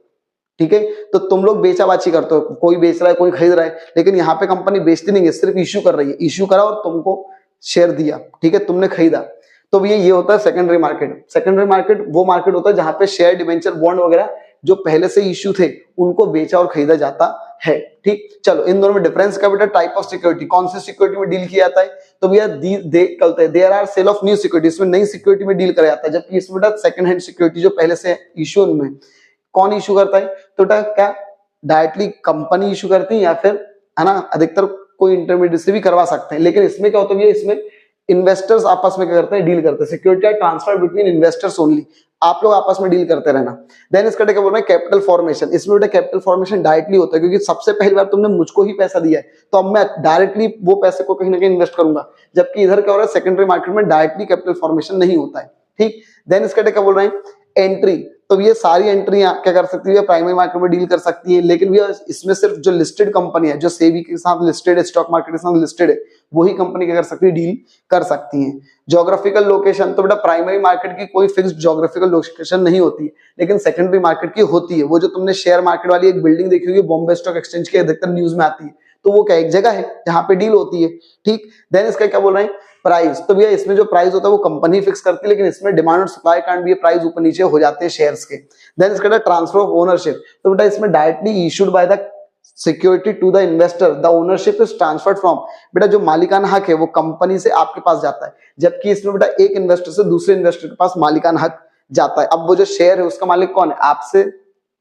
ठीक है। तो तुम लोग बेचाबाची करते हो, कोई बेच रहा है कोई खरीद रहा है, लेकिन यहाँ पे कंपनी बेचती नहीं है, सिर्फ इशू कर रही है। इशू करा और तुमको शेयर दिया, ठीक है, तुमने खरीदा। तो भैया ये होता है सेकेंडरी मार्केट। सेकेंडरी मार्केट वो मार्केट होता है जहां पे शेयर डिवेंचर बॉन्ड वगैरह जो पहले से इशू थे उनको बेचा और खरीदा जाता है, ठीक। चलो इन दोनों में डिफरेंस क्या बेटा, टाइप ऑफ सिक्योरिटी, कौन सी सिक्योरिटी में डील किया जाता है। तो भैया there are sale of new security, इसमें नई सिक्योरिटी में डील करा जाता है। जबकि इसमें बेटा सेकंड हैंड सिक्योरिटी जो पहले से इशू, उनमें कौन इशू करता है, तो बेटा क्या डायरेक्टली कंपनी इशू करती है या फिर, है ना, अधिकतर कोई इंटरमीडिएट से भी करवा सकते हैं। लेकिन इसमें क्या होता है, इसमें इन्वेस्टर्स आपस में क्या करते हैं, डील करते हैं। Security are transfer between investors only, आप लोग आपस में डील करते रहना। देन इसका क्या बोल रहे हैं, कैपिटल फॉर्मेशन। इसमें बेटा कैपिटल फॉर्मेशन डायरेक्टली होता है, क्योंकि सबसे पहली बार तुमने मुझको ही पैसा दिया है, तो अब मैं डायरेक्टली वो पैसे को कहीं ना कहीं इन्वेस्ट करूंगा, जबकि इधर क्या हो रहा है, सेकेंडरी मार्केट में डायरेक्टली कैपिटल फॉर्मेशन नहीं होता है। ठीक, देन इसका क्या बोल रहे हैं, एंट्री। तो ये सारी एंट्रियां क्या कर सकती है, प्राइमरी मार्केट में डील कर सकती है, लेकिन भैया इसमें सिर्फ जो लिस्टेड कंपनी है, जो सेबी के साथ लिस्टेड है, स्टॉक मार्केट के साथ लिस्टेड है, वही कंपनी क्या कर सकती है, डील कर सकती है। ज्योग्राफिकल लोकेशन, तो बेटा प्राइमरी मार्केट की कोई फिक्स्ड ज्योग्राफिकल लोकेशन नहीं होती है, लेकिन सेकेंडरी मार्केट की होती है। वो जो तुमने शेयर मार्केट वाली एक बिल्डिंग देखी होगी बॉम्बे स्टॉक एक्सचेंज की, अधिकतर न्यूज में आती है, तो वो क्या एक जगह है जहां पे डील होती है। ठीक, देन इसका क्या बोल रहे हैं, प्राइस। तो भैया इसमें जो प्राइस होता है वो कंपनी फिक्स करती है, लेकिन इसमें डिमांड और सप्लाई कांड भी प्राइस ऊपर नीचे हो जाते हैं शेयर्स के। देन इसका ट्रांसफर ऑफ ओनरशिप। तो बेटा इसमें directly issued by the security to the investor, the ownership is transferred from. बेटा जो मालिकाना हक है वो कंपनी से आपके पास जाता है, जबकि इसमें बेटा एक इन्वेस्टर से दूसरे इन्वेस्टर के पास मालिकाना हक जाता है। अब वो जो शेयर है उसका मालिक कौन है, आपसे,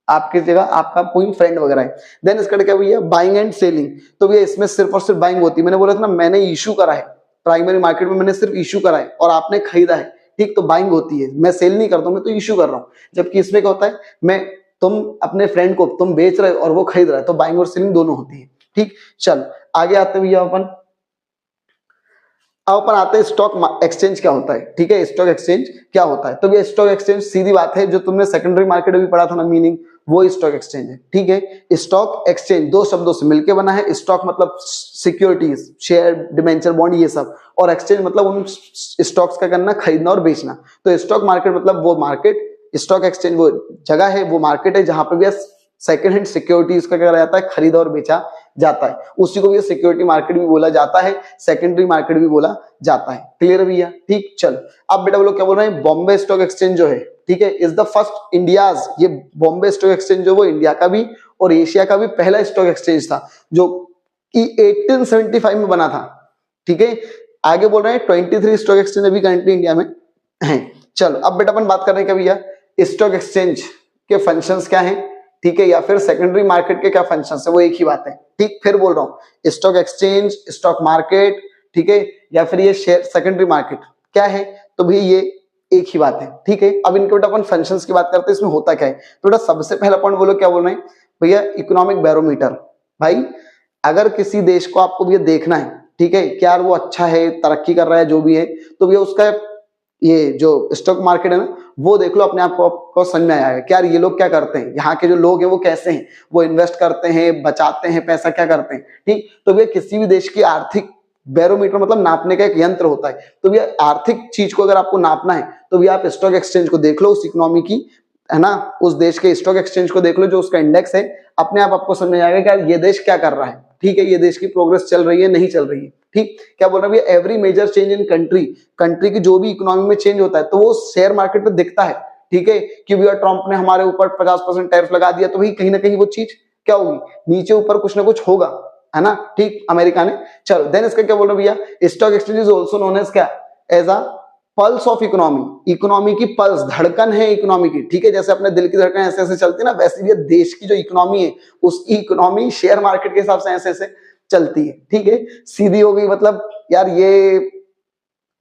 आपकी जगह आपका कोई फ्रेंड वगैरह है। देन इसका क्या भैया, बाइंग एंड सेलिंग। तो भैया इसमें सिर्फ और सिर्फ बाइंग होती है। मैंने बोला था ना, मैंने इशू करा है प्राइमरी मार्केट में, मैंने सिर्फ इशू करा है और आपने खरीदा है, ठीक, तो बाइंग होती है। मैं सेल नहीं करता हूं, मैं तो इशू कर रहा हूं। जबकि इसमें क्या होता है, मैं, तुम अपने फ्रेंड को तुम बेच रहे हो और वो खरीद रहा है, तो बाइंग और सेलिंग दोनों होती है। ठीक, चल आगे आते हैं भैया अपन। अब अपन आते हैं स्टॉक एक्सचेंज क्या होता है। ठीक है, स्टॉक एक्सचेंज क्या होता है। तो ये स्टॉक एक्सचेंज सीधी बात है, जो तुमने सेकेंडरी मार्केट में भी पढ़ा था ना मीनिंग, वो स्टॉक एक्सचेंज है। ठीक है, स्टॉक एक्सचेंज दो शब्दों से मिलकर बना है। स्टॉक मतलब सिक्योरिटीज, शेयर, डिबेंचर, बॉन्ड, ये सब, और एक्सचेंज मतलब उन स्टॉक्स का करना, खरीदना और बेचना। तो स्टॉक मार्केट मतलब वो मार्केट, स्टॉक एक्सचेंज वो जगह है, वो मार्केट है जहां पर भी सेकेंड हैंड सिक्योरिटीज का क्या जाता है, खरीदा और बेचा जाता है। उसी को भी सिक्योरिटी मार्केट भी बोला जाता है, सेकेंडरी मार्केट भी बोला जाता है। क्लियर भैया। ठीक, चल अब बेटा बोलो क्या बोल रहे हैं, बॉम्बे स्टॉक एक्सचेंज जो है, ठीक है, इज द फर्स्ट इंडियाज। ये बॉम्बे स्टॉक एक्सचेंज जो वो इंडिया का भी और एशिया का भी पहला स्टॉक एक्सचेंज था, जो कि 1875 में बना था। ठीक है, आगे बोल रहे हैं 23 स्टॉक एक्सचेंज अभी करंटली इंडिया में है। चलो अब बेटा अपन बात कर रहे हैं क्या भैया, स्टॉक एक्सचेंज के फंक्शंस क्या हैं, ठीक है, या फिर सेकेंडरी मार्केट के क्या फंक्शंस है, वो एक ही बात है। ठीक, फिर बोल रहा हूं, स्टॉक एक्सचेंज, स्टॉक मार्केट, ठीक है, या फिर ये शेयर सेकेंडरी मार्केट क्या है, तो भी ये एक ही बात है। ठीक है, अब इनके बेटा अपन फंक्शंस की बात करते हैं, इसमें होता क्या है। तो बेटा सबसे पहला पॉइंट बोलो क्या बोल रहे हैं भैया, इकोनॉमिक बैरोमीटर। भाई अगर किसी देश को आपको भैया देखना है, ठीक है, क्या वो अच्छा है, तरक्की कर रहा है, जो भी है, तो भैया उसका ये जो स्टॉक मार्केट है ना, वो देख लो, अपने आप को समझ में आएगा कि यार ये लोग क्या करते हैं, यहाँ के जो लोग हैं वो कैसे हैं, वो इन्वेस्ट करते हैं, बचाते हैं पैसा, क्या करते हैं। ठीक, तो भैया किसी भी देश की आर्थिक बैरोमीटर मतलब नापने का एक यंत्र होता है। तो भैया आर्थिक चीज को अगर आपको नापना है, तो भैया आप स्टॉक एक्सचेंज को देख लो, उस इकोनॉमी की, है ना, उस देश के स्टॉक एक्सचेंज को देख लो, जो उसका इंडेक्स है, अपने आप आपको समझ में आएगा कि यार ये देश क्या कर रहा है। ठीक है, ये देश की प्रोग्रेस चल रही है, नहीं चल रही है। ठीक, क्या बोल रहा है, every major change in country, country की जो भी इकोनॉमी में चेंज होता है, तो वो शेयर मार्केट पे दिखता है। ठीक है, कि भैया ट्रंप ने हमारे ऊपर 50% टैरिफ लगा दिया, तो भाई कहीं ना कहीं वो चीज क्या होगी, नीचे ऊपर कुछ ना कुछ होगा, है ना। ठीक, अमेरिका ने। चलो देन इसका क्या बोल रहे भैया, stock exchange is also known as क्या, as a pulse of economy. Economy की पल्स, धड़कन है इकोनॉमी की। ठीक है, जैसे अपने दिल की धड़कन ऐसे ऐसे चलती है ना, वैसे भी देश की जो इकोनॉमी है, उसकी इकोनॉमी शेयर मार्केट के हिसाब से ऐसे ऐसे चलती है। ठीक है, सीधी हो गई, मतलब यार ये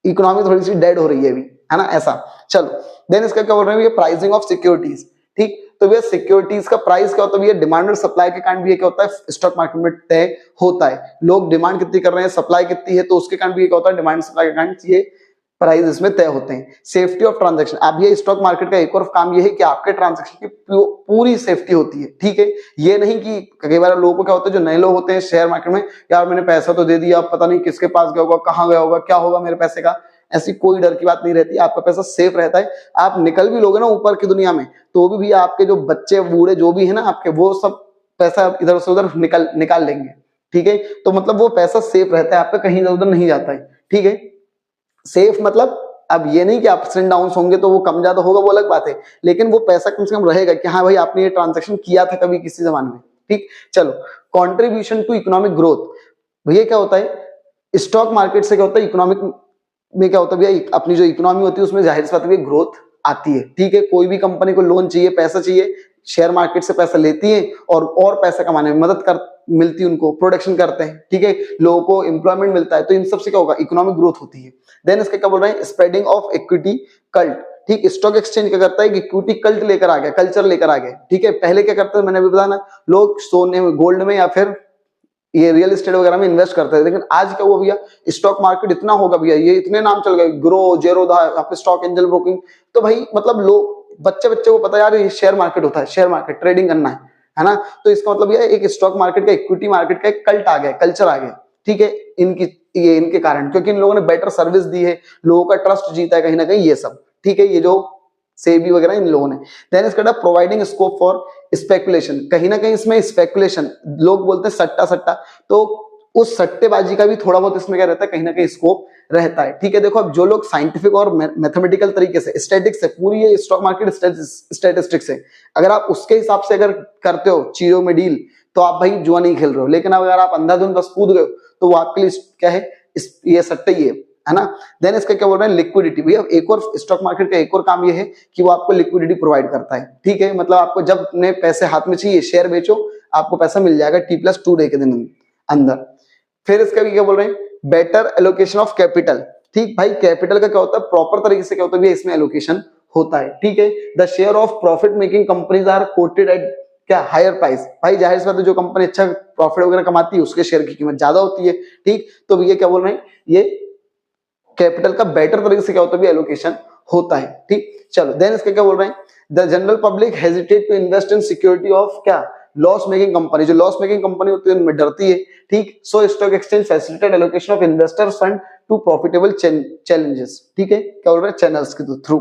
इकोनॉमी थोड़ी सी डेड हो रही है अभी, है ना, ऐसा। चलो देन इसका क्या बोल रहे हैं, ये प्राइसिंग ऑफ सिक्योरिटीज। ठीक, तो भैया सिक्योरिटीज का प्राइस क्या होता है, भैया डिमांड और सप्लाई के कारण भी क्या होता है, स्टॉक मार्केट में तय होता है। लोग डिमांड कितनी कर रहे हैं, सप्लाई कितनी है, तो उसके कारण भी क्या होता है, डिमांड सप्लाई के कारण ये प्राइस इसमें तय होते हैं। सेफ्टी ऑफ ट्रांजैक्शन, अब ये स्टॉक मार्केट का एक और काम ये है कि आपके ट्रांजैक्शन की पूरी सेफ्टी होती है। ठीक है, ये नहीं कि कई बार लोगों को क्या होता है, जो नए लोग होते हैं शेयर मार्केट में, यार मैंने पैसा तो दे दिया, पता नहीं किसके पास गया होगा, कहाँ गया होगा, क्या होगा मेरे पैसे का, ऐसी कोई डर की बात नहीं रहती। आपका पैसा सेफ रहता है। आप निकल भी लोगे ना ऊपर की दुनिया में, तो भी आपके जो बच्चे बूढ़े जो भी है ना आपके, वो सब पैसा इधर से उधर निकाल लेंगे। ठीक है, तो मतलब वो पैसा सेफ रहता है आपका, कहीं इधर उधर नहीं जाता है। ठीक है, सेफ मतलब अब ये नहीं कि अप्स एंड डाउन होंगे तो वो कम ज्यादा होगा, वो अलग बात है, लेकिन वो पैसा कम से कम रहेगा कि हाँ भाई आपने ये ट्रांजैक्शन किया था कभी किसी जमाने में। ठीक, चलो कंट्रीब्यूशन टू इकोनॉमिक ग्रोथ, भैया क्या होता है, स्टॉक मार्केट से क्या होता है, इकोनॉमिक में क्या होता है भैया, अपनी जो इकोनॉमी होती है उसमें जाहिर सी बात है ग्रोथ आती है। ठीक है, कोई भी कंपनी को लोन चाहिए, पैसा चाहिए, शेयर मार्केट से पैसा लेती है और पैसा कमाने में मदद कर मिलती है उनको, प्रोडक्शन करते हैं, ठीक है, लोगों को एम्प्लॉयमेंट मिलता है, तो इन सबसे क्या होगा, इकोनॉमिक ग्रोथ होती है। देन इसके क्या बोल रहे हैं, स्प्रेडिंग ऑफ इक्विटी कल्ट, ठीक, स्टॉक एक्सचेंज क्या करता है कि इक्विटी कल्ट लेकर आ गया, कल्चर लेकर आ गया, ठीक है। पहले क्या करते थे, मैंने अभी बताया ना, लोग सोने में, गोल्ड में या फिर ये रियल एस्टेट वगैरह में इन्वेस्ट करते हैं, लेकिन आज क्या हुआ भैया, स्टॉक मार्केट इतना होगा भैया, ये इतने नाम चल गए, ग्रो, जेरोधा, यहाँ पे स्टॉक एंजल ब्रोकिंग, तो भाई मतलब लोग, बच्चे को पता है यार ये शेयर मार्केट होता है, शेयर मार्केट ट्रेडिंग करना है ना, तो इसका मतलब ये एक स्टॉक मार्केट का, इक्विटी मार्केट का एक कल्ट आ गया, कल्चर आ गया, ठीक है, इनके कारण, क्योंकि इन लोगों ने बेटर सर्विस दी है, लोगों का ट्रस्ट जीता है कहीं ना कहीं, ये सब, ठीक है, ये जो सेबी वगैरह इन लोगों ने। देन इसका प्रोवाइडिंग स्कोप फॉर स्पेकुलेशन, कहीं ना कहीं इसमें स्पेकुलेशन, लोग बोलते हैं सट्टा सट्टा, तो उस सट्टेबाजी का भी थोड़ा बहुत इसमें क्या रहता है, कहीं ना कहीं स्कोप रहता है, ठीक है। देखो अब जो लोग साइंटिफिक और मैथमेटिकल तरीके से, स्टैटिक्स है, पूरी ये स्टॉक मार्केट स्टैटिस्टिक्स है, अगर आप उसके हिसाब से अगर करते हो चीजों में डील, तो आप भाई जुआ नहीं खेल रहे हो, लेकिन अगर आप अंधाधुंध बस कूद गए तो वो आपके लिए क्या है, ये सट्टा ही है ना। देन इसका क्या बोल रहे हैं, लिक्विडिटी, भैया एक और स्टॉक मार्केट का एक और काम ये है कि वो आपको लिक्विडिटी प्रोवाइड करता है, ठीक है, मतलब आपको जब अपने पैसे हाथ में चाहिए, शेयर बेचो, आपको पैसा मिल जाएगा T+2 डे के दिन अंदर। फिर इसका भी क्या बोल रहे हैं, बेटर एलोकेशन ऑफ कैपिटल, ठीक भाई, कैपिटल का क्या होता है, प्रॉपर तरीके से क्या होता है, इसमें एलोकेशन होता है, ठीक है। The share of profit making companies are quoted at क्या, हायर प्राइस, भाई जाहिर सी बात है, जो कंपनी अच्छा प्रॉफिट वगैरह कमाती है उसके शेयर की कीमत ज्यादा होती है, ठीक, तो भैया क्या बोल रहे हैं, ये कैपिटल का बेटर तरीके से क्या होता है, एलोकेशन होता है, ठीक। चलो देन इसके क्या बोल रहे हैं, the general public hesitate to invest in security of क्या, लॉस मेकिंग कंपनी, जो लॉस मेकिंग कंपनी होती है उनमें डरती है, ठीक। So stock exchange facilitate allocation of investors fund to profitable challenges, ठीक है, क्या बोल रहे हैं, चैनल्स के through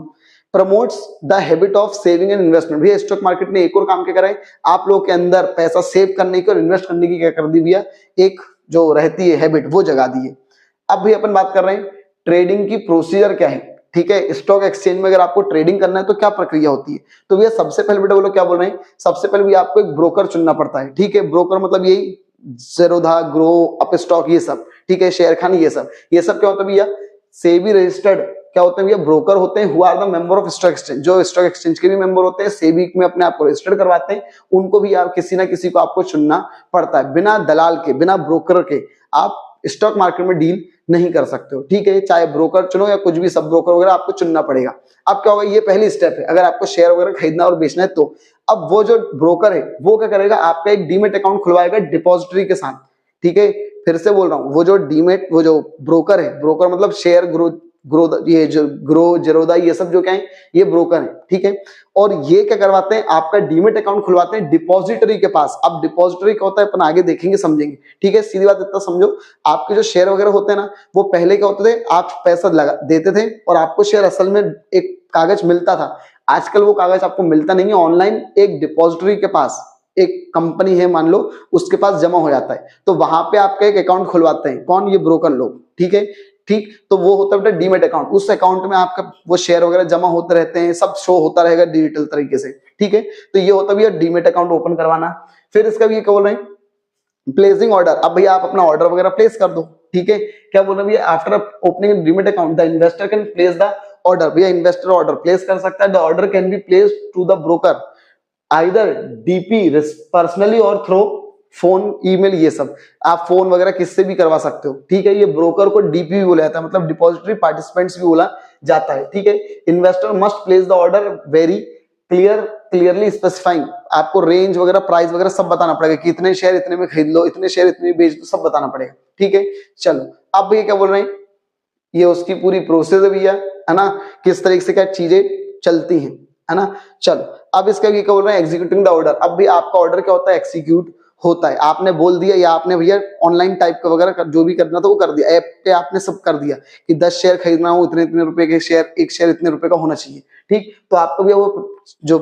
promotes the habit of saving and investment. भैया स्टॉक मार्केट ने एक और काम क्या करा है, आप लोगों के अंदर पैसा सेव करने की और इन्वेस्ट करने की क्या कर दी भैया, एक जो रहती है हैबिट, वो जगा दी है। अब भी अपन बात कर रहे हैं ट्रेडिंग की प्रोसीजर क्या है, ठीक है, स्टॉक एक्सचेंज में अगर आपको ट्रेडिंग करना है तो क्या प्रक्रिया होती है, तो भैया सबसे पहले बेटा बोलो क्या बोल रहे हैं, सबसे पहले भी आपको एक ब्रोकर चुनना पड़ता है, ठीक है, ब्रोकर मतलब यही जेरोधा, ग्रो, अप स्टॉक, ये सब, ठीक है, शेयर खानी, ये सब क्या होता है भैया, सेबी रजिस्टर्ड क्या होते हैं भैया, ब्रोकर होते हैं, who are the member of stock exchange, जो स्टॉक एक्सचेंज के भी मेंबर होते हैं, सेबी में अपने आप को रजिस्टर्ड करवाते हैं, उनको भी आप किसी ना किसी को आपको चुनना पड़ता है, बिना दलाल के, बिना ब्रोकर के आप स्टॉक मार्केट में डील नहीं कर सकते हो, ठीक है, चाहे ब्रोकर चुनो या कुछ भी, सब ब्रोकर वगैरह आपको चुनना पड़ेगा। अब क्या होगा, ये पहली स्टेप है, अगर आपको शेयर वगैरह खरीदना और बेचना है तो। अब वो जो ब्रोकर है वो क्या करेगा, आपका एक डीमेट अकाउंट खुलवाएगा डिपॉजिटरी के साथ, ठीक है, फिर से बोल रहा हूँ, वो जो ब्रोकर है, ब्रोकर मतलब शेयर ये जो ग्रो, जेरोदा, ये सब जो क्या है, ये ब्रोकर है, ठीक है, और ये क्या करवाते हैं, आपका डीमेट अकाउंट खुलवाते हैं डिपॉजिटरी के पास। अब डिपॉजिटरी क्या होता है अपन आगे देखेंगे, समझेंगे, ठीक है, सीधी बात इतना समझो, आपके जो शेयर वगैरह होते हैं ना, वो पहले क्या होते थे, आप पैसा लगा देते थे और आपको शेयर असल में एक कागज मिलता था, आजकल वो कागज आपको मिलता नहीं है, ऑनलाइन एक डिपॉजिटरी के पास एक कंपनी है मान लो, उसके पास जमा हो जाता है, तो वहां पे आपका एक अकाउंट खुलवाते हैं, कौन, ये ब्रोकर लोग, ठीक है, ठीक, तो वो होता है डीमेट अकाउंट, उस अकाउंट में आपका वो शेयर वगैरह जमा होते रहते हैं, सब शो होता रहेगा डिजिटल तरीके से, ठीक है, तो ये होता है डीमेट अकाउंट ओपन करवाना। फिर इसका भी ये क्या बोल रहे हैं, प्लेसिंग ऑर्डर, अब भैया आप अपना ऑर्डर वगैरह प्लेस कर दो, ठीक है, क्या बोल रहे हैं, after opening demat account the investor can place the order, भैया इन्वेस्टर ऑर्डर प्लेस कर सकता है, the order can be placed to the broker either DP personally और थ्रू फोन, ईमेल, ये सब आप फोन वगैरह किससे भी करवा सकते हो, ठीक है, ये ब्रोकर को डीपी भी बोला जाता है, मतलब डिपॉजिटरी पार्टिसिपेंट्स भी बोला जाता है, ठीक है। Investor must place the order very clearly specifying, आपको रेंज वगैरह, प्राइस वगैरह सब बताना पड़ेगा कि इतने शेयर इतने में खरीद लो, इतने शेयर इतने में बेच दो, सब बताना पड़ेगा, ठीक है। चलो अब ये क्या बोल रहे हैं, ये उसकी पूरी प्रोसेस है भैया, है ना, किस तरीके से क्या चीजें चलती है ना। चलो अब इसका क्या बोल रहे हैं, एग्जीक्यूटिंग द ऑर्डर, अब भी आपका ऑर्डर क्या होता है, एक्सिक्यूट होता है, आपने बोल दिया या आपने भैया ऑनलाइन टाइप का वगैरह जो भी करना था वो कर दिया, ऐप पे आपने सब कर दिया कि 10 शेयर खरीदना हो, इतने इतने रुपए के शेयर, एक शेयर इतने रुपए का होना चाहिए, ठीक, तो आपको भी वो जो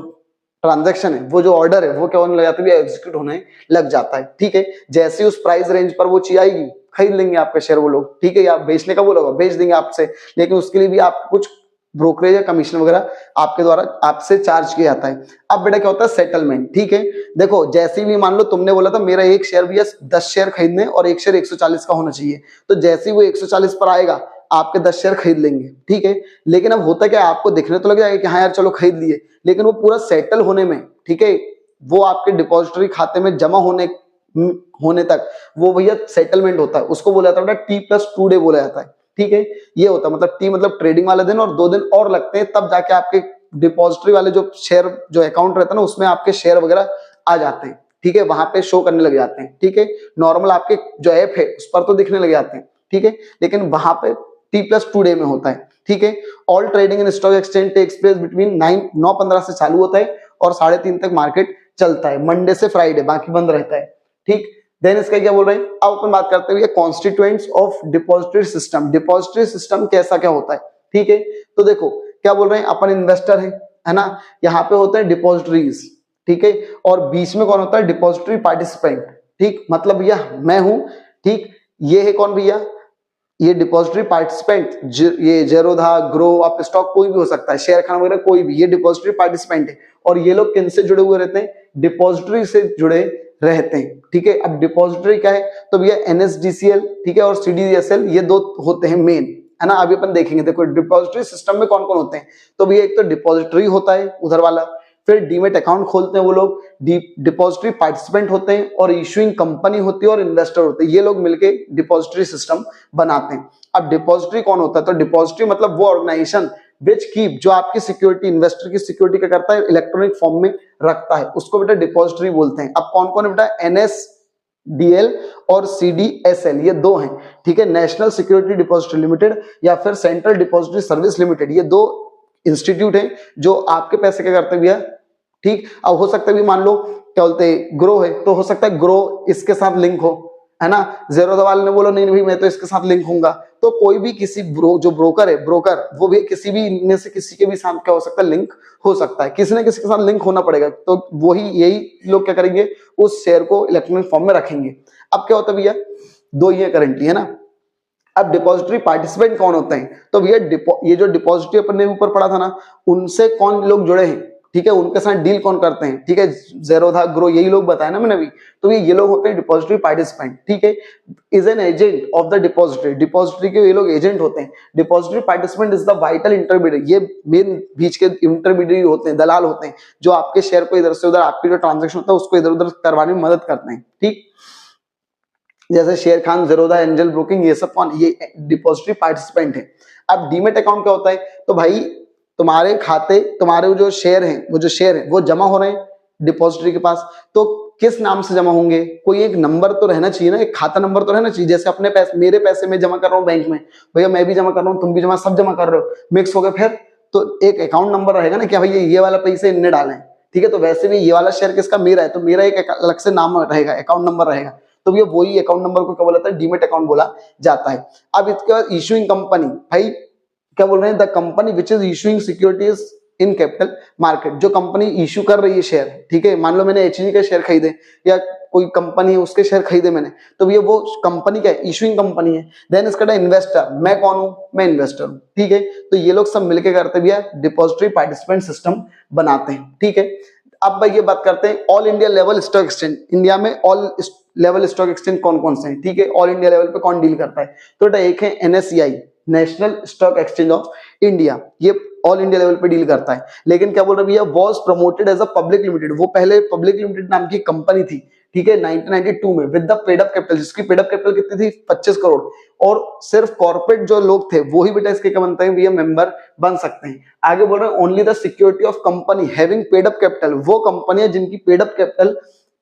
ट्रांजैक्शन है, वो जो ऑर्डर है, वो क्या होने लग जाता है, एग्जीक्यूट होने लग जाता है, ठीक है। जैसे उस प्राइस रेंज पर वो चीज आएगी, खरीद लेंगे आपका शेयर वो लोग, ठीक है, या बेचने का बोलोगा बेच देंगे आपसे, लेकिन उसके लिए भी आपको कुछ ब्रोकरेज या कमीशन वगैरह आपके द्वारा आपसे चार्ज किया जाता है। अब बेटा क्या होता है, सेटलमेंट, ठीक है, देखो जैसे भी मान लो तुमने बोला था मेरा एक शेयर भी 10 शेयर खरीदने और एक शेयर 140 का होना चाहिए, तो जैसे ही वो 140 पर आएगा आपके 10 शेयर खरीद लेंगे, ठीक है। लेकिन अब होता क्या है, आपको दिखने तो लग जाएगा कि हाँ यार चलो खरीद लिए, लेकिन वो पूरा सेटल होने में, ठीक है, वो आपके डिपॉजिटरी खाते में जमा होने तक वो भैया सेटलमेंट होता है, उसको बोला जाता है T+2 डे बोला जाता है, ठीक है। ये होता है, मतलब टी मतलब ट्रेडिंग वाले दिन और 2 दिन और लगते हैं, तब जाके आपके डिपॉजिटरी वाले जो शेयर जो अकाउंट रहता है ना, उसमें आपके शेयर वगैरह आ जाते हैं, ठीक है, वहां पे शो करने लग जाते हैं, ठीक है। नॉर्मल आपके जो ऐप है उस पर तो दिखने लग जाते हैं, ठीक है, लेकिन वहां पे T+2 डे में होता है, ठीक है। All trading in stock exchange takes place between 9:15 से चालू होता है और 3:30 तक मार्केट चलता है, मंडे से फ्राइडे, बाकी बंद रहता है, ठीक। देन इसका क्या बोल रहे हैं, अब अपन बात करते हैं constituents of depository system. Depository system कैसा क्या होता है, ठीक है। तो देखो क्या बोल रहे हैं, अपन इन्वेस्टर है ना, यहाँ पे होते हैं डिपॉजिटरीज, ठीक है, और बीच में कौन होता है, डिपॉजिटरी पार्टिसिपेंट, ठीक, मतलब भैया मैं हूं, ठीक, ये है कौन भैया, ये डिपॉजिटरी पार्टिसिपेंट, ये जेरोधा, ग्रो, आप स्टॉक कोई भी हो सकता है, शेयर खान वगैरह कोई भी, ये डिपॉजिटरी पार्टिसिपेंट है। और ये लोग किन से जुड़े हुए रहते हैं, डिपॉजिटरी से जुड़े रहते हैं, ठीक है। अब डिपॉजिटरी क्या है, तो भैया NSDCL, ठीक है, और CDSL, ये 2 होते हैं मेन, है ना। अभी अपन देखेंगे, देखो डिपॉजिटरी सिस्टम में कौन कौन होते हैं, तो भैया एक तो डिपॉजिटरी होता है उधर वाला, फिर डीमेट अकाउंट खोलते हैं वो लोग, डिपॉजिटरी पार्टिसिपेंट होते हैं, और इशूइंग कंपनी होती है, और इन्वेस्टर होते हैं, ये लोग मिलके डिपॉजिटरी सिस्टम बनाते हैं। अब डिपॉजिटरी कौन होता है, तो डिपॉजिटरी मतलब वो ऑर्गेनाइजेशन विच कीप, जो आपकी सिक्योरिटी, इन्वेस्टर की सिक्योरिटी क्या करता है, इलेक्ट्रॉनिक फॉर्म में रखता है, उसको बेटा डिपॉजिटरी बोलते हैं। अब कौन कौन है बेटा, NSDL और CDSL, ये 2 हैं, ठीक है, नेशनल सिक्योरिटी डिपॉजिटरी लिमिटेड या फिर सेंट्रल डिपॉजिटरी सर्विस लिमिटेड, ये 2 इंस्टीट्यूट हैं जो आपके पैसे क्या करते हैं भैया, ठीक। अब हो सकता है भी, मान लो क्या बोलते हैं, ग्रो है, तो हो सकता है ग्रो इसके साथ लिंक हो, है ना। जेरोधा वाले ने बोला नहीं भाई मैं तो इसके साथ लिंक होऊंगा, तो कोई भी किसी जो ब्रोकर है, ब्रोकर वो भी किसी भी इनमें से किसी के भी साथ क्या हो सकता है, लिंक हो सकता है, किसी न किसी के साथ लिंक होना पड़ेगा, तो वही यही लोग क्या करेंगे, उस शेयर को इलेक्ट्रॉनिक फॉर्म में रखेंगे। अब क्या होता है भैया, 2 ही है करंटली, है ना। अब डिपॉजिटरी पार्टिसिपेंट कौन होते हैं, तो भैया ये जो डिपॉजिटरी अपन ने ऊपर पढ़ा था ना, उनसे कौन लोग जुड़े हैं, ठीक है, उनके साथ डील कौन करते हैं, ठीक है, जेरोधा, ग्रो, यही लोग बताया ना मैंने अभी, तो ये लोग होते हैं डिपॉजिटरी पार्टिसिपेंट, ठीक है। Is an agent of the depository, depository के ये लोग एजेंट होते हैं। Depository participant is the vital intermediate, ये मेन बीच के इंटरमीडिएट होते हैं, दलाल होते हैं, जो आपके शेयर को इधर से उधर, आपके जो ट्रांजेक्शन होता है उसको इधर उधर करवाने में मदद करते हैं, ठीक। जैसे शेर खान, जेरोधा, एंजल ब्रोकिंग, ये सब कौन, ये डिपॉजिटरी पार्टिसिपेंट है। अब डीमेट अकाउंट क्या होता है, तो भाई तुम्हारे खाते, तुम्हारे जो शेयर हैं वो जमा हो रहे हैं डिपॉजिटरी के पास, तो किस नाम से जमा होंगे, कोई एक नंबर तो रहना चाहिए ना, एक खाता नंबर तो रहना चाहिए। जैसे अपने पैसे, मेरे पैसे में जमा कर रहा हूँ बैंक में, भैया मैं भी जमा कर रहा हूँ, तुम भी जमा, सब जमा कर रहे हो, मिक्स हो गए, फिर तो एक अकाउंट नंबर रहेगा ना, क्या भैया ये वाला पैसे इनने डाले, ठीक है। तो वैसे भी ये वाला शेयर किसका, मेरा है, तो मेरा एक अलग से नाम रहेगा, अकाउंट नंबर रहेगा, तो ये वही अकाउंट नंबर को क्या बोला जाता है, डीमेट अकाउंट बोला जाता है। अब इसके बाद इशूइंग कंपनी, भाई क्या बोल रहे हैं, the company which is issuing securities in capital market, जो कंपनी इशू कर रही है शेयर, ठीक है, मान लो मैंने HG के शेयर खरीदे या कोई कंपनी है उसके शेयर खरीदे मैंने, तो ये वो कंपनी क्या है, इशूइंग कंपनी है। देन इसका इन्वेस्टर, मैं कौन हूं, मैं इन्वेस्टर हूं, ठीक है। तो ये लोग सब मिलकर करते भी है, डिपॉजिटरी पार्टिसिपेंट सिस्टम बनाते हैं, ठीक है। अब भाई ये बात करते हैं all India level stock exchange, India में ऑल लेवल स्टॉक एक्सचेंज कौन कौन से हैं, ठीक है, ऑल इंडिया लेवल पे कौन डील करता है, तो एक है NSEI, National Stock Exchange of India, ये ऑल इंडिया लेवल पे डील करता है। लेकिन क्या बोल रहे भैया, was promoted as a public limited, वो पहले पब्लिक लिमिटेड नाम की कंपनी थी, ठीक है, 1992 में, with the paid up capital, जिसकी पेड अप कैपिटल कितनी थी, 25 करोड़, और सिर्फ कॉर्पोरेट जो लोग थे वो ही बेटा इसके क्या बनते हैं भैया, मेंबर बन सकते हैं। आगे बोल रहे हैं only the security of company having paid up capital, वो कंपनियां जिनकी पेड अप कैपिटल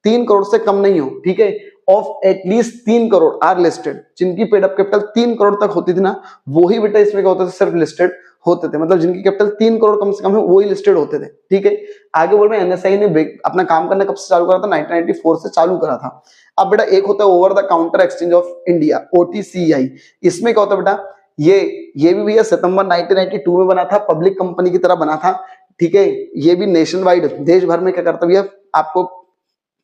3 करोड़ से कम नहीं हो, ठीक है, of at least 3 crore are listed, जिनकी पेड अप कैपिटल 3 करोड़ तक होती थी ना, वो ही बेटा इसमें क्या होता था, सिर्फ लिस्टेड होते थे, मतलब जिनकी कैपिटल 3 करोड़ कम से कम है वो ही लिस्टेड होते थे, ठीक है। आगे बोल रहे हैं NSI ने अपना काम करना कब से चालू करा था, 1994 से चालू करा था। अब बेटा एक होता है over the counter exchange of India, OTCEI, इसमें क्या होता है बेटा, ये भी भैया सितंबर 1992 में बना था, पब्लिक कंपनी की तरह बना था, ठीक है। ये भी नेशन वाइड, देश भर में क्या करता है भैया, आपको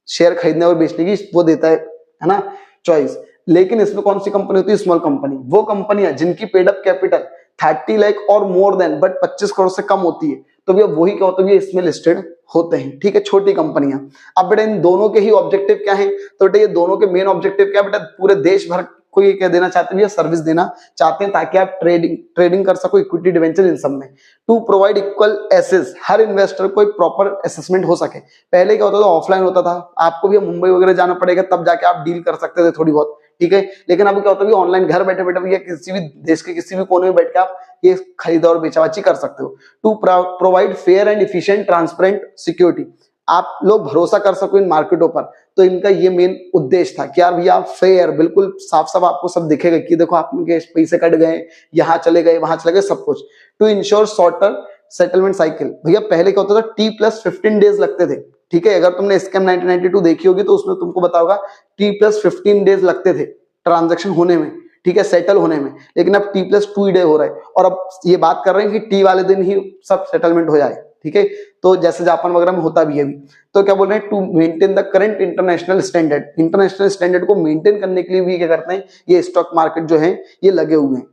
शेयर खरीदने और बेचने की वो देता है ना, चॉइस। लेकिन इसमें कौन सी कंपनी होती है, स्मॉल कंपनी, वो कंपनियां जिनकी पेड अप कैपिटल 30 लाख और मोर देन बट 25 करोड़ से कम होती है, तो भैया वही क्या होता है, इसमें लिस्टेड होते हैं, ठीक है, छोटी कंपनियां। अब बेटा इन दोनों के ही ऑब्जेक्टिव क्या है, तो बेटा ये दोनों के मेन ऑब्जेक्टिव क्या है बेटा, पूरे देश भर को ये कह देना चाहते हैं भैया, सर्विस देना चाहते हैं ताकि आप ट्रेडिंग कर सको, इक्विटी डिवेंचर इन सब में। टू प्रोवाइड इक्वल एसेस, हर इन्वेस्टर को एक प्रॉपर असेसमेंट हो सके। पहले क्या होता था, ऑफलाइन होता था, आपको भी मुंबई वगैरह जाना पड़ेगा तब जाके आप डील कर सकते थे थोड़ी बहुत, ठीक है। लेकिन अब क्या होता है, ऑनलाइन घर बैठे बैठे भैया किसी भी देश के किसी भी कोने में बैठ के आप ये खरीदा और बेचाबाची कर सकते हो। To provide fair and efficient transparent security, आप लोग भरोसा कर सको इन मार्केटों पर, तो इनका ये मेन उद्देश्य था कि यार भैया फेयर, बिल्कुल साफ साफ आपको सब दिखेगा कि देखो आपके पैसे कट गए, यहाँ चले गए, वहां चले गए, सब कुछ। To ensure shorter settlement cycle, भैया पहले क्या होता था, T+15 डेज लगते थे, ठीक है। अगर तुमने स्कैम 1992 देखी होगी तो उसमें तुमको बता होगा T+15 डेज लगते थे ट्रांजेक्शन होने में, ठीक है, सेटल होने में। लेकिन अब T+2 डे हो रहा है, और अब ये बात कर रहे हैं कि टी वाले दिन ही सब सेटलमेंट हो जाए, ठीक है। तो जैसे जापान वगैरह में होता भी है अभी। तो क्या बोल रहे हैं, to maintain the current international standard, international standard को मेंटेन करने के लिए भी क्या करते हैं, ये स्टॉक मार्केट जो है ये लगे हुए हैं।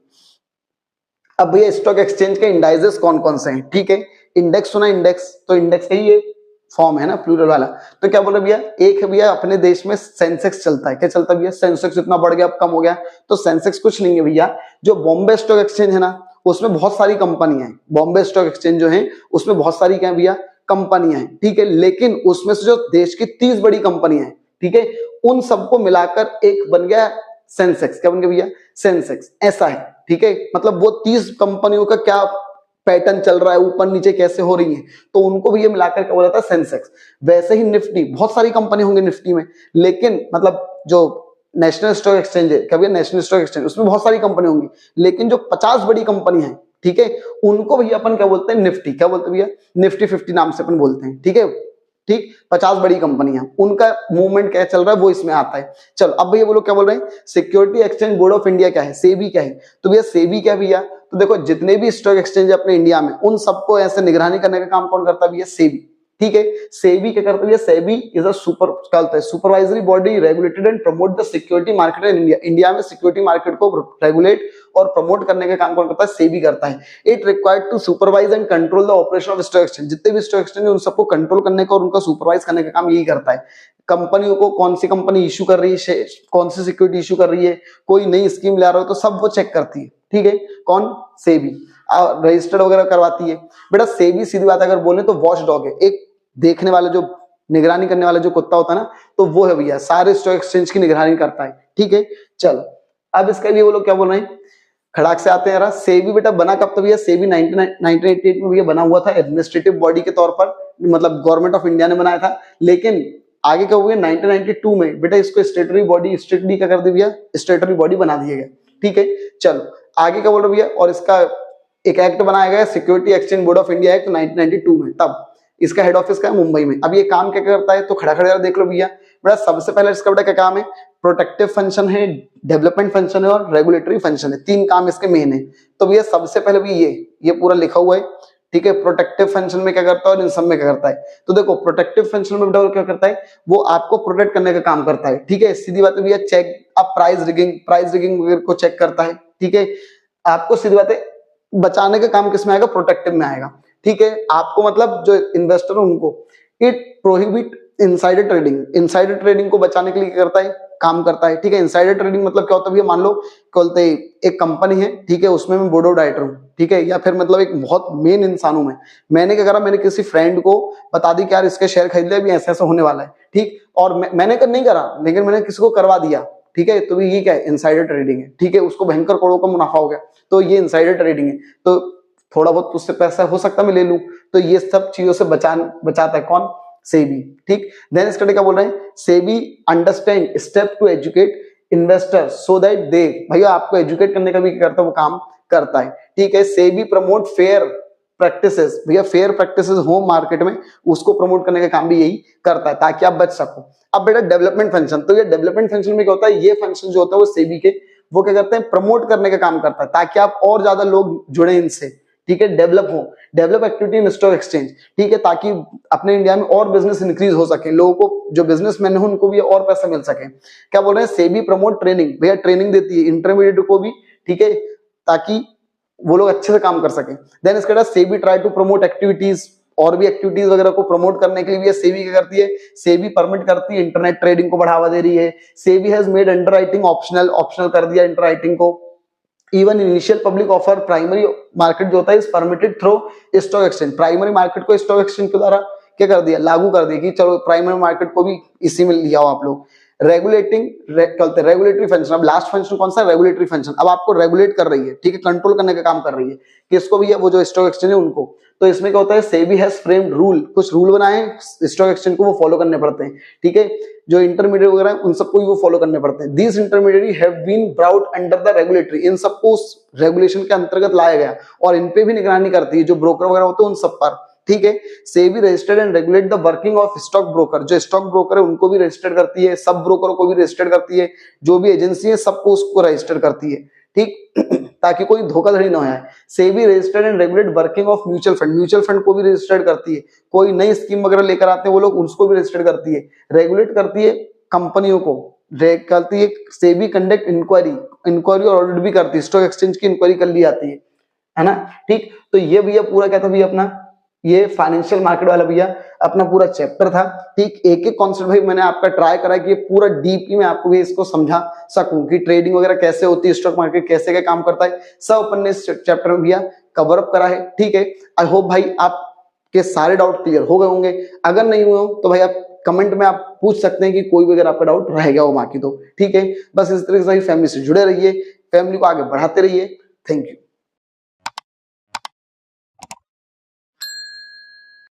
अब भैया स्टॉक एक्सचेंज के इंडाइसेस कौन कौन से हैं, ठीक है। इंडेक्स सुना, इंडेक्स, तो इंडेक्स का ही ये फॉर्म है ना, प्लूरल वाला। तो क्या बोल रहे भैया, एक है भैया अपने देश में सेंसेक्स चलता है, क्या चलता है भैया, सेंसेक्स इतना बढ़ गया अब कम हो गया, तो सेंसेक्स कुछ नहीं है भैया, जो बॉम्बे स्टॉक एक्सचेंज है ना, उसमें बहुत सारी कंपनियां हैं। बॉम्बे स्टॉक एक्सचेंज जो है उसमें बहुत सारी क्या भैया कंपनियां हैं, ठीक है। लेकिन उसमें से जो देश की 30 बड़ी कंपनियां हैं, ठीक है, उन सबको मिलाकर एक बन गया सेंसेक्स। क्या बन गया भैया, सेंसेक्स, ऐसा है, ठीक है। मतलब वो 30 कंपनियों का क्या पैटर्न चल रहा है, ऊपर नीचे कैसे हो रही है, तो उनको भी ये मिलाकर क्या बोला था, सेंसेक्स। वैसे ही निफ्टी, बहुत सारी कंपनी होंगी निफ्टी में, लेकिन मतलब जो नेशनल स्टॉक एक्सचेंज है, क्या भैया नेशनल स्टॉक एक्सचेंज, उसमें बहुत सारी कंपनी होंगी, लेकिन जो 50 बड़ी कंपनी है, ठीक है, उनको भैया अपन क्या बोलते हैं, निफ्टी। क्या बोलते हैं भैया, निफ्टी 50 नाम से अपन बोलते हैं, ठीक है। ठीक, 50 बड़ी कंपनियां, उनका मूवमेंट क्या चल रहा है वो इसमें आता है। चलो अब भैया बोलो क्या बोल रहे हैं, security exchange board of India क्या है, सेबी क्या है। तो भैया सेबी क्या भैया, तो देखो जितने भी स्टॉक एक्सचेंज है अपने इंडिया में, उन सबको ऐसे निगरानी करने का काम कौन करता है भैया, सेबी, ठीक है। सेबी क्या करता है भैया, SEBI is a supervisory body regulated and promote the security market in India. India में सिक्योरिटी मार्केट को रेगुलेट और प्रमोट करने का काम कौन करता है, सेबी करता है। It required to supervise and control the operation of stock exchange, जितने भी स्टॉक एक्सचेंज उन सबको कंट्रोल करने का और उनका सुपरवाइज करने का काम यही करता है। कंपनियों को कौन सी कंपनी इश्यू कर रही है, कौन सी सिक्योरिटी इश्यू कर रही है, कोई नई स्कीम ला रहा हो तो सब वो चेक करती है, ठीक है। कौन, सेबी, रजिस्टर्ड वगैरह करवाती है। बेटा सेबी सीधी बात अगर बोले तो वॉच डॉग है, एक देखने वाला, जो निगरानी करने वाला जो कुत्ता होता है ना, तो वो है भैया, सारे स्टॉक एक्सचेंज की निगरानी करता है, ठीक है। चलो अब इसके लिए वो लोग क्या बोल रहे हैं, खड़ाक से आते हैं यार। सेबी बेटा बना कब था भैया, सेबी 1988 में भैया बना हुआ था, एडमिनिस्ट्रेटिव बॉडी के तौर पर, मतलब गवर्नमेंट ऑफ इंडिया ने बनाया था। लेकिन आगे क्या हुआ 1992 में बेटा इसको स्टेटरी बॉडी, स्ट्रिक्टली क्या कर दिया भैया, स्टेटरी बॉडी बना दिया गया, ठीक है। चलो आगे क्या बोल रहे भैया, और इसका एक एक्ट बनाया गया, security exchange board of India act 1992 में, तब इसका हेड ऑफिस का है मुंबई में। अब ये काम क्या करता है, तो खड़ा खड़ा देख लो भैया। बेटा सबसे पहले इसका बेटा क्या काम है, प्रोटेक्टिव फंक्शन है, डेवलपमेंट फंक्शन है और रेगुलेटरी फंक्शन है, तीन काम इसके मेन है। तो भैया सबसे पहले भी ये पूरा लिखा हुआ है, ठीक है। प्रोटेक्टिव फंक्शन में क्या करता है और इन सब में क्या करता है, तो देखो प्रोटेक्टिव फंक्शन में बेटा क्या करता है, वो आपको प्रोटेक्ट करने का काम करता है, ठीक है। सीधी बात है भैया, चेक अब प्राइस रिगिंग को चेक करता है, ठीक है। आपको सीधी बात है बचाने का काम किसमें आएगा, प्रोटेक्टिव में आएगा, ठीक है। आपको मतलब जो इन्वेस्टर है उनको इट प्रोहिबिट इनसाइडर ट्रेडिंग को बचाने के लिए क्या करता है, काम करता है, ठीक है। इनसाइडर ट्रेडिंग मतलब क्या होता है भैया, मान लो बोलते एक कंपनी है, ठीक है, उसमें मैं बोर्ड ऑफ डायरेक्टर हूँ, ठीक है, या फिर मतलब एक बहुत मेन इंसान हूं मैंने क्या करा, मैंने किसी फ्रेंड को बता दी कि यार इसके शेयर खरीद ले, अभी ऐसा ऐसा होने वाला है, ठीक। और मैंने नहीं करा, लेकिन मैंने किसी को करवा दिया, ठीक है। तो ये क्या है, इनसाइडर ट्रेडिंग है, ठीक है। उसको भयंकर करोड़ों का मुनाफा हो गया, तो ये इनसाइडर ट्रेडिंग है। तो थोड़ा बहुत उससे पैसा हो सकता मैं ले लूं, तो ये सब चीजों से बचाता है कौन, सेबी, ठीक। देन इसका क्या बोल रहे हैं, SEBI understand step to educate investor so that they, भैया आपको एजुकेट करने का भी क्या करता है, वो काम करता है, ठीक है। सेबी प्रमोट फेयर प्रैक्टिसेस, भैया फेयर प्रैक्टिसेस हो मार्केट में, उसको प्रमोट करने का काम भी यही करता है ताकि आप बच सको। अब बेटा डेवलपमेंट फंक्शन, तो ये डेवलपमेंट फंक्शन में क्या होता है, ये फंक्शन जो होता है वो सेबी के वो क्या करते हैं, प्रमोट करने का काम करता है ताकि आप और ज्यादा लोग जुड़े इनसे, ठीक है। Develop activity in stock exchange, ठीक है, ताकि अपने इंडिया में और बिजनेस इंक्रीज हो सके, लोगों को जो बिजनेसमैन है उनको भी और पैसा मिल सके। क्या बोल रहे हैं, सेबी प्रमोट ट्रेनिंग, भैया ट्रेनिंग देती है इंटरमीडिएट को भी, ठीक है, ताकि वो लोग अच्छे से काम कर सके। देन इसके बाद SEBI try to promote activities और भी एक्टिविटीज वगैरह को प्रमोट करने के लिए भी सेबी क्या करती है, सेबी परमिट करती है इंटरनेट ट्रेडिंग को बढ़ावा दे रही है। SEBI has made underwriting optional, optional कर दिया अंडरराइटिंग को। Even initial public offer primary market जो होता है is permitted through stock exchange, primary market को स्टॉक एक्सचेंज के द्वारा क्या कर दिया, लागू कर दिया कि चलो प्राइमरी मार्केट को भी इसी में लिया हो आप लोग। रेगुलेटरी फंक्शन, अब लास्ट फंक्शन कौन सा, रेगुलेटरी फंक्शन। अब आपको रेगुलेट कर रही है, ठीक है, कंट्रोल करने का काम कर रही है, किसको भी है, वो जो स्टॉक एक्सचेंज है उनको। तो इसमें क्या होता है, सेबी हैज फ्रेम्ड रूल, कुछ रूल बनाए स्टॉक एक्सचेंज को, वो फॉलो करने पड़ते हैं, ठीक है। जो इंटरमीडिएट वगैरह है उन सबको भी वो फॉलो करने पड़ते हैं। These intermediate have been brought under the regulatory, इन सबको उस रेगुलेशन के अंतर्गत लाया गया और इन पे भी निगरानी करती है जो ब्रोकर वगैरह होते हैं उन सब पर, ठीक है। SEBI registered and regulate the working of stock broker, जो स्टॉक ब्रोकर है उनको भी रजिस्टर्ड करती है, सब ब्रोकरों को भी रजिस्टर्ड करती है, जो भी एजेंसी है सबको उसको रजिस्टर करती है, ठीक ताकि कोई धोखाधड़ी ना हो जाए। SEBI registered and regulate working of mutual fund, mutual fund को भी रजिस्टर्ड करती है, कोई नई स्कीम वगैरह लेकर आते हैं वो लोग उसको भी रजिस्टर्ड करती है। रेगुलेट करती है कंपनियों को, करती है सेबी कंडक्ट इंक्वायरी और ऑडिट भी करती है, स्टॉक एक्सचेंज की इंक्वायरी कर ली जाती है ना, ठीक। तो ये भैया पूरा क्या था भैया अपना, ये फाइनेंशियल मार्केट वाला भैया अपना पूरा चैप्टर था, ठीक। एक एक कॉन्सेप्ट भाई मैंने आपका ट्राई करा कि ये पूरा डीपली मैं आपको भी इसको समझा सकूं कि ट्रेडिंग वगैरह कैसे होती है, स्टॉक मार्केट कैसे क्या काम करता है, सब अपन ने इस चैप्टर में भैया कवर अप करा है, ठीक है। आई होप भाई आपके सारे डाउट क्लियर हो गए होंगे, अगर नहीं हुए हो तो भाई आप कमेंट में आप पूछ सकते हैं कि कोई भी अगर आपका डाउट रह गया हो बाकी तो, ठीक है। बस इस तरीके से फैमिली से जुड़े रहिए, फैमिली को आगे बढ़ाते रहिए। Thank you.